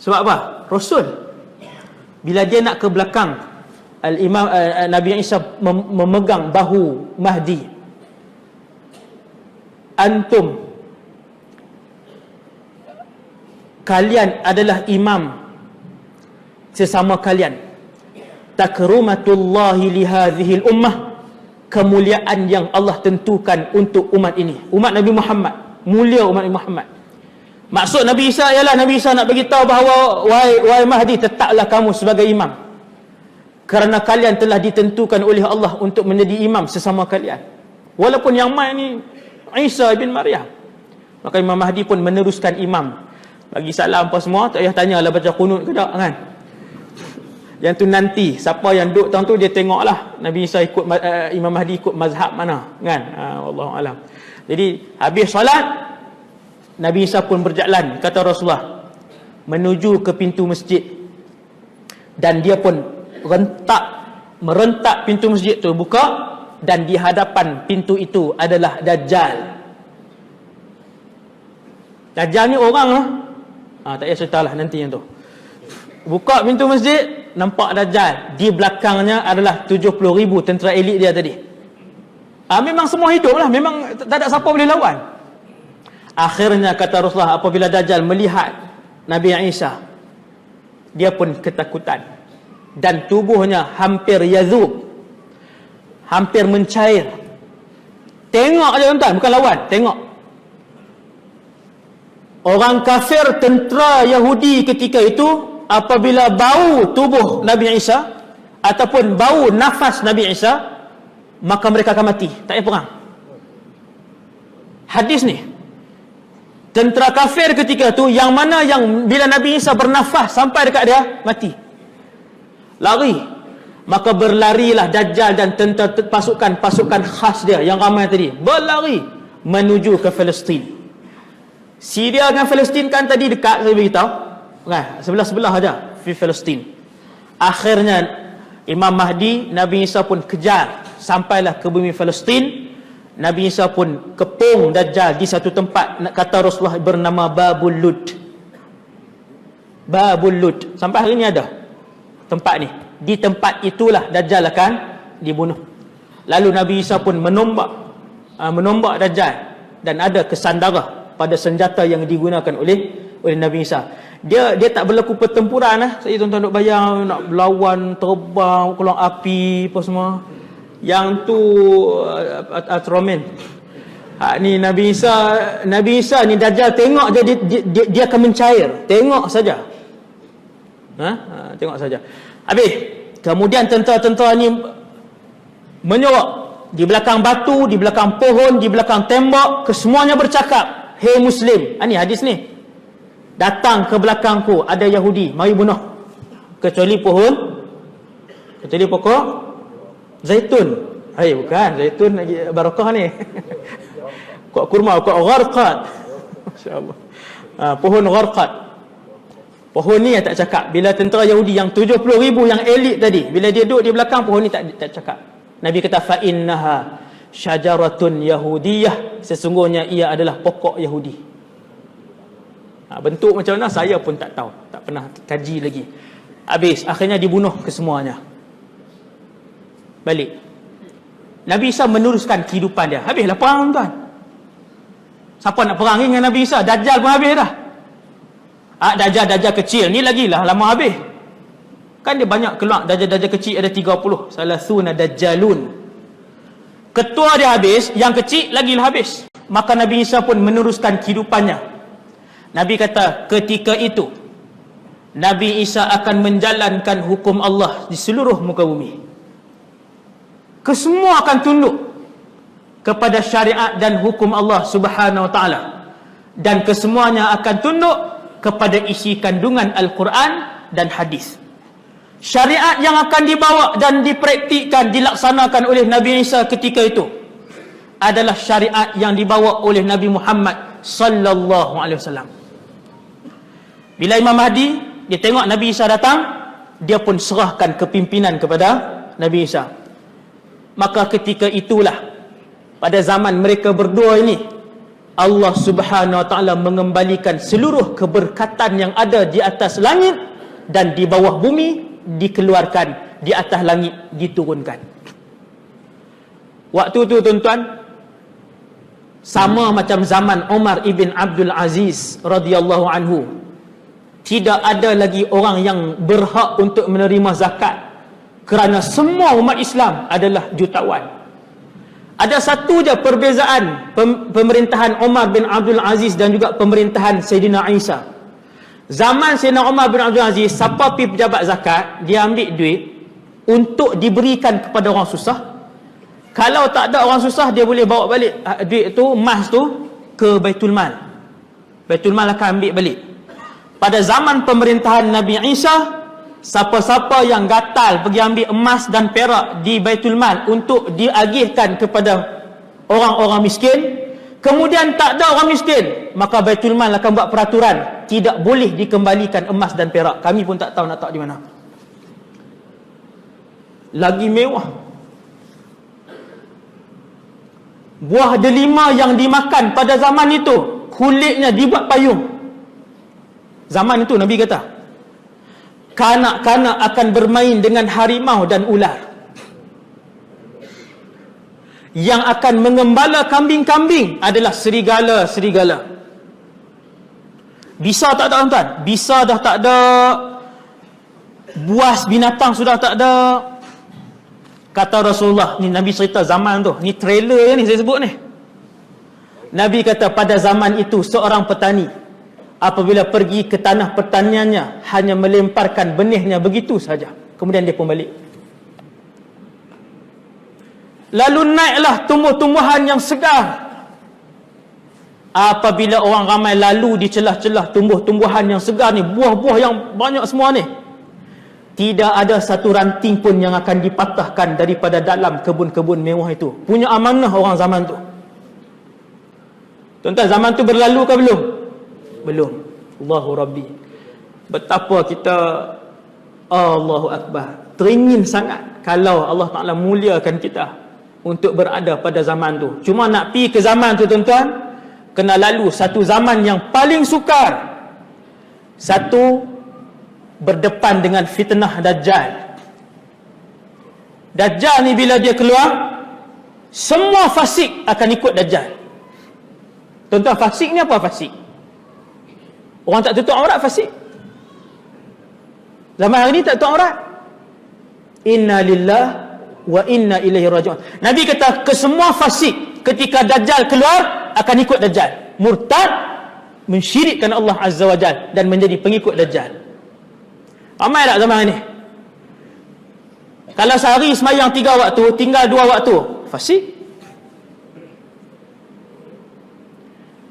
Sebab apa? Rasul bila dia nak ke belakang, Nabi Isa memegang bahu Mahdi. Antum, kalian adalah imam sesama kalian. Takrumatullahi lihadhil ummah, kemuliaan yang Allah tentukan untuk umat ini, umat Nabi Muhammad. Mulia umat Nabi Muhammad. Maksud Nabi Isa ialah Nabi Isa nak beritahu bahawa wahai Mahdi, tetaplah kamu sebagai imam, kerana kalian telah ditentukan oleh Allah untuk menjadi imam sesama kalian. Walaupun yang main ni Isa bin Maryam, maka Imam Mahdi pun meneruskan imam. Bagi salam apa semua, tak payah tanyalah baca qunut ke tak kan. Yang tu nanti siapa yang duduk tang tu dia tengoklah Nabi Isa ikut Imam Mahdi ikut mazhab mana kan. Wallahu alam. Jadi habis solat Nabi Isa pun berjalan, kata Rasulullah, menuju ke pintu masjid, dan dia pun merentak pintu masjid tu buka, dan di hadapan pintu itu adalah Dajjal. Dajjal ni orang lah. Tak payah cerita lah nanti yang tu. Buka pintu masjid, nampak Dajjal. Di belakangnya adalah 70,000 tentera elit dia tadi. Memang semua hidup lah. Memang tak ada siapa boleh lawan. Akhirnya kata Rasulullah, apabila Dajjal melihat Nabi Isa, dia pun ketakutan. Dan tubuhnya hampir yazub, hampir mencair. Tengok aja tuan-tuan, bukan lawan. Tengok. Orang kafir, tentera Yahudi ketika itu, apabila bau tubuh Nabi Isa ataupun bau nafas Nabi Isa, maka mereka akan mati, tak payah perang. Hadis ni, tentera kafir ketika tu, yang mana yang bila Nabi Isa bernafas sampai dekat dia, mati, lari. Maka berlarilah Dajjal dan tentera pasukan khas dia yang ramai tadi, berlari menuju ke Palestin. Syria dengan Palestin kan tadi dekat, saya beritahu kan, sebelah-sebelah aja di Palestin. Akhirnya Imam Mahdi, Nabi Isa pun kejar sampailah ke bumi Palestin. Nabi Isa pun kepung Dajjal di satu tempat, kata Rasulullah, bernama Babul Lud. Babul Lud, sampai hari ni ada tempat ni. Di tempat itulah Dajjal akan dibunuh. Lalu Nabi Isa pun menombak Dajjal, dan ada kesan darah pada senjata yang digunakan oleh Nabi Isa. Dia tak berlaku pertempuran lah. Saya tuan-tuan duk bayang nak berlawan, terbang, keluar api apa semua. Yang tu Atromen. Ni Nabi Isa ni Dajjal tengok dia akan mencair. Tengok saja. Tengok saja. Habis, kemudian tentera-tentera ni menyorok di belakang batu, di belakang pohon, di belakang tembok, kesemuanya bercakap, "Hei Muslim," ni hadis ni, "datang ke belakangku, ada Yahudi, mari bunuh. Kecuali pokok zaitun." Bukan zaitun lagi barakah ni. Pokok kurma, pokok gharqad. Masya-Allah. Pohon gharqad. Pohon ni yang tak cakap. Bila tentera Yahudi yang 70,000 yang elit tadi, bila dia duduk di belakang, pohon ni tak cakap. Nabi kata, "Fa innaha syajaratun yahudiyah." Sesungguhnya ia adalah pokok Yahudi. Bentuk macam mana saya pun tak tahu, tak pernah kaji lagi. Habis, akhirnya dibunuh kesemuanya. Balik. Nabi Isa meneruskan kehidupan dia. Habislah perang, tuan. Siapa nak perang dengan Nabi Isa? Dajjal pun habis dah. Dajjal kecil ni lagi lah lama habis. Kan dia banyak keluar dajjal kecil, ada 30. Salasuna dajjalun. Ketua dia habis, yang kecil lagi lah habis. Maka Nabi Isa pun meneruskan kehidupannya. Nabi kata, ketika itu Nabi Isa akan menjalankan hukum Allah di seluruh muka bumi. Kesemua akan tunduk kepada syariat dan hukum Allah Subhanahu wa taala, dan kesemuanya akan tunduk kepada isi kandungan Al-Quran dan hadis. Syariat yang akan dibawa dan dipraktikkan, dilaksanakan oleh Nabi Isa ketika itu adalah syariat yang dibawa oleh Nabi Muhammad sallallahu alaihi wasallam. Bila Imam Mahdi dia tengok Nabi Isa datang, dia pun serahkan kepimpinan kepada Nabi Isa. Maka ketika itulah, pada zaman mereka berdua ini, Allah Subhanahu wa taala mengembalikan seluruh keberkatan yang ada di atas langit dan di bawah bumi, dikeluarkan, di atas langit diturunkan. Waktu tu tuan-tuan, sama macam zaman Umar ibn Abdul Aziz radhiyallahu anhu. Tidak ada lagi orang yang berhak untuk menerima zakat, kerana semua umat Islam adalah jutawan. Ada satu je perbezaan pemerintahan Umar bin Abdul Aziz dan juga pemerintahan Sayyidina Isa. Zaman Sayyidina Umar bin Abdul Aziz, siapa pergi pejabat zakat, dia ambil duit untuk diberikan kepada orang susah. Kalau tak ada orang susah, dia boleh bawa balik duit tu, emas tu, ke Baitul Mal. Baitul Mal akan ambil balik. pada zaman pemerintahan Nabi Isa, siapa-siapa yang gatal pergi ambil emas dan perak di Baitul Mal untuk diagihkan kepada orang-orang miskin, kemudian tak ada orang miskin, maka Baitul Mal akan buat peraturan tidak boleh dikembalikan emas dan perak. Kami pun tak tahu nak tahu di mana. Lagi mewah, buah delima yang dimakan pada zaman itu, kulitnya dibuat payung. Zaman itu Nabi kata, kanak-kanak akan bermain dengan harimau dan ular. Yang akan mengembala kambing-kambing adalah serigala-serigala. Bisa tak ada, tuan? Bisa dah tak ada. Buas binatang sudah tak ada. Kata Rasulullah, ni Nabi cerita zaman tu, ni trailer ni saya sebut ni. Nabi kata pada zaman itu seorang petani apabila pergi ke tanah pertaniannya hanya melemparkan benihnya begitu saja, kemudian dia pun balik. Lalu naiklah tumbuh-tumbuhan yang segar. Apabila orang ramai lalu di celah-celah tumbuh-tumbuhan yang segar ni, buah-buah yang banyak semua ni, tidak ada satu ranting pun yang akan dipatahkan daripada dalam kebun-kebun mewah itu. Punya amanah orang zaman tu. Tuan-tuan, zaman tu berlalu ke belum? Belum. Allahu Rabbi. Betapa kita, Allahu Akbar, teringin sangat kalau Allah Ta'ala muliakan kita untuk berada pada zaman tu. Cuma nak pi ke zaman tu, tuan-tuan, kena lalu satu zaman yang paling sukar. Satu, berdepan dengan fitnah Dajjal. Dajjal ni bila dia keluar, semua fasik akan ikut Dajjal. Tuan-tuan, fasik ni apa fasik? Orang tak tutup aurat fasik. Zaman hari ni tak tutup aurat. Inna lillah wa inna ilaihi raji'un. Nabi kata kesemua fasik ketika Dajjal keluar akan ikut Dajjal. Murtad, mensyirikkan Allah Azza wa Jal dan menjadi pengikut Dajjal. Ramai tak zaman ni? Kalau sehari semayang 3 waktu, tinggal 2 waktu, fasik.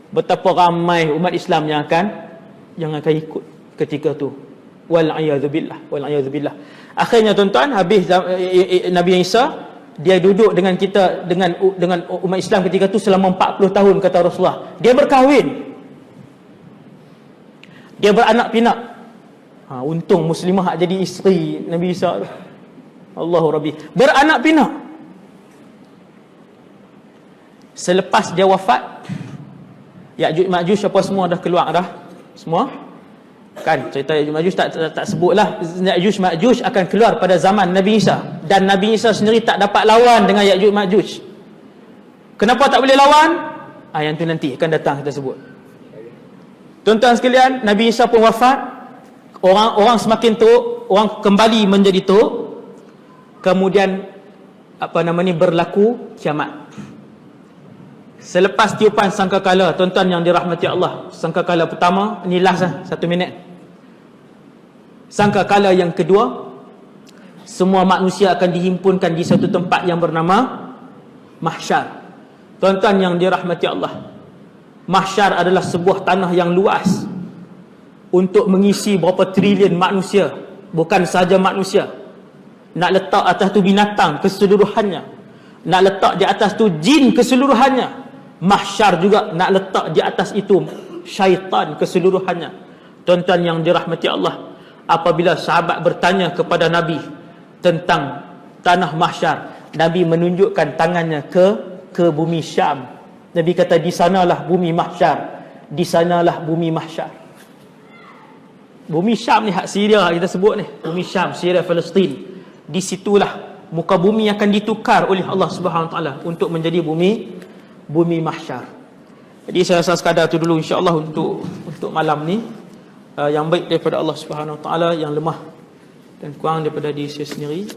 Betapa ramai umat Islam yang akan ikut ketika tu. Wal'iyadzubillah, wal'iyadzubillah. Akhirnya, tuan-tuan, habis Nabi Isa, dia duduk dengan kita, dengan umat Islam ketika tu selama 40 tahun, kata Rasulullah. Dia berkahwin, dia beranak pinak. Untung muslimah jadi isteri Nabi Isa. Allahu Rabbi. Beranak pinak. Selepas dia wafat, Ya'juj Ma'juj apa semua dah keluar dah. Semua. Kan cerita Ya'juj Ma'juj tak sebutlah. Ya'juj Ma'juj akan keluar pada zaman Nabi Isa, dan Nabi Isa sendiri tak dapat lawan dengan Ya'juj Ma'juj. Kenapa tak boleh lawan? Yang tu nanti akan datang kita sebut. Tuan-tuan sekalian, Nabi Isa pun wafat. Orang semakin teruk, orang kembali menjadi teruk. Kemudian berlaku kiamat. Selepas tiupan sangkakala, tuan-tuan yang dirahmati Allah, sangkakala pertama, ini last 1 minit. Sangkakala yang kedua, semua manusia akan dihimpunkan di satu tempat yang bernama Mahsyar. Tuan-tuan yang dirahmati Allah, Mahsyar adalah sebuah tanah yang luas untuk mengisi berapa trilion manusia. Bukan sahaja manusia, nak letak atas tu binatang keseluruhannya, nak letak di atas tu jin keseluruhannya. Mahsyar juga nak letak di atas itu syaitan keseluruhannya. Tuan-tuan yang dirahmati Allah, apabila sahabat bertanya kepada Nabi tentang tanah Mahsyar, Nabi menunjukkan tangannya ke bumi Syam. Nabi kata, di sanalah bumi Mahsyar, di sanalah bumi Mahsyar. Bumi Syam ni hak Syria kita sebut ni, bumi Syam, Syria, Palestin. Di situlah muka bumi akan ditukar oleh Allah Subhanahu Wa Taala untuk menjadi bumi Mahsyar. Jadi saya rasa sekadar tu dulu insya-Allah untuk malam ni. Yang baik daripada Allah Subhanahu Wa Taala, yang lemah dan kurang daripada diri saya sendiri.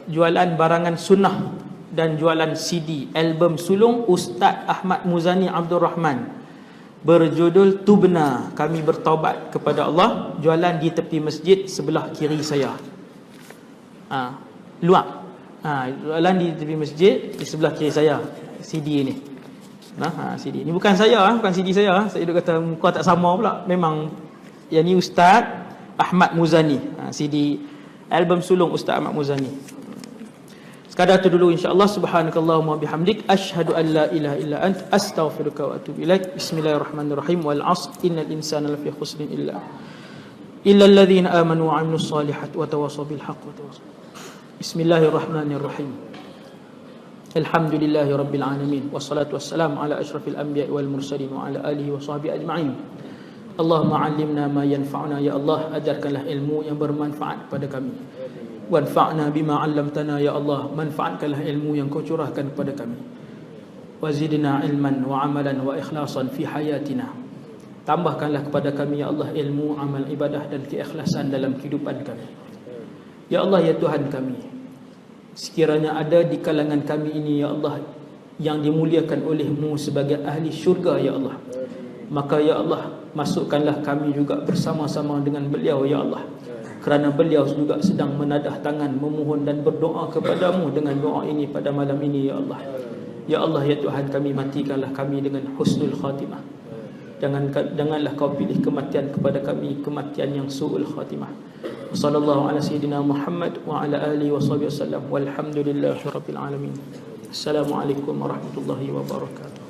Jualan barangan sunnah dan jualan CD album sulung Ustaz Ahmad Muzani Abdul Rahman berjudul Tubna, kami bertaubat kepada Allah. Jualan di tepi masjid sebelah kiri saya. Luar. Jualan di tepi masjid di sebelah kiri saya, CD ni. CD. Ni bukan saya, bukan CD saya. Saya duk kata muka tak sama pula. Memang yang ni Ustaz Ahmad Muzani. CD album sulung Ustaz Ahmad Muzani. Sekadar tu dulu, insya-Allah. Subhanakallahumma bihamdik asyhadu an la ilaha illa ant astaghfiruka wa atubu ilaik. Bismillahirrahmanirrahim. Wal 'asr innal insana lafi khusrin illa alladhina amanu wa 'amilus solihati wa tawassaw bil haqqi wa tawassaw. Bismillahirrahmanirrahim. Alhamdulillahi rabbil alamin wassalatu wassalamu ala asyrafil anbiya'i wal mursalin wa ala alihi wa sahbihi ajma'in. Allahumma 'allimna ma yanfa'una, ya Allah, ajarkanlah ilmu yang bermanfaat kepada kami. Wanfa'na bima 'allamtana, ya Allah, manfaatkanlah ilmu yang kau curahkan kepada kami. Wazidna ilman wa amalan wa ikhlasan fi hayatina. Tambahkanlah kepada kami, ya Allah, ilmu, amal, ibadah dan keikhlasan dalam kehidupan kami. Ya Allah, ya Tuhan kami, sekiranya ada di kalangan kami ini, ya Allah, yang dimuliakan oleh-Mu sebagai ahli syurga, ya Allah, maka ya Allah, masukkanlah kami juga bersama-sama dengan beliau, ya Allah. Kerana beliau juga sedang menadah tangan memohon dan berdoa kepadamu dengan doa ini pada malam ini, ya Allah. Ya Allah, ya Tuhan kami, matikanlah kami dengan husnul khatimah. Janganlah kau pilih kematian kepada kami kematian yang su'ul khatimah. Wassallallahu ala sayyidina Muhammad wa ala alihi wa sahbihi wasallam. Walhamdulillahirabbil alamin. Assalamualaikum warahmatullahi wabarakatuh.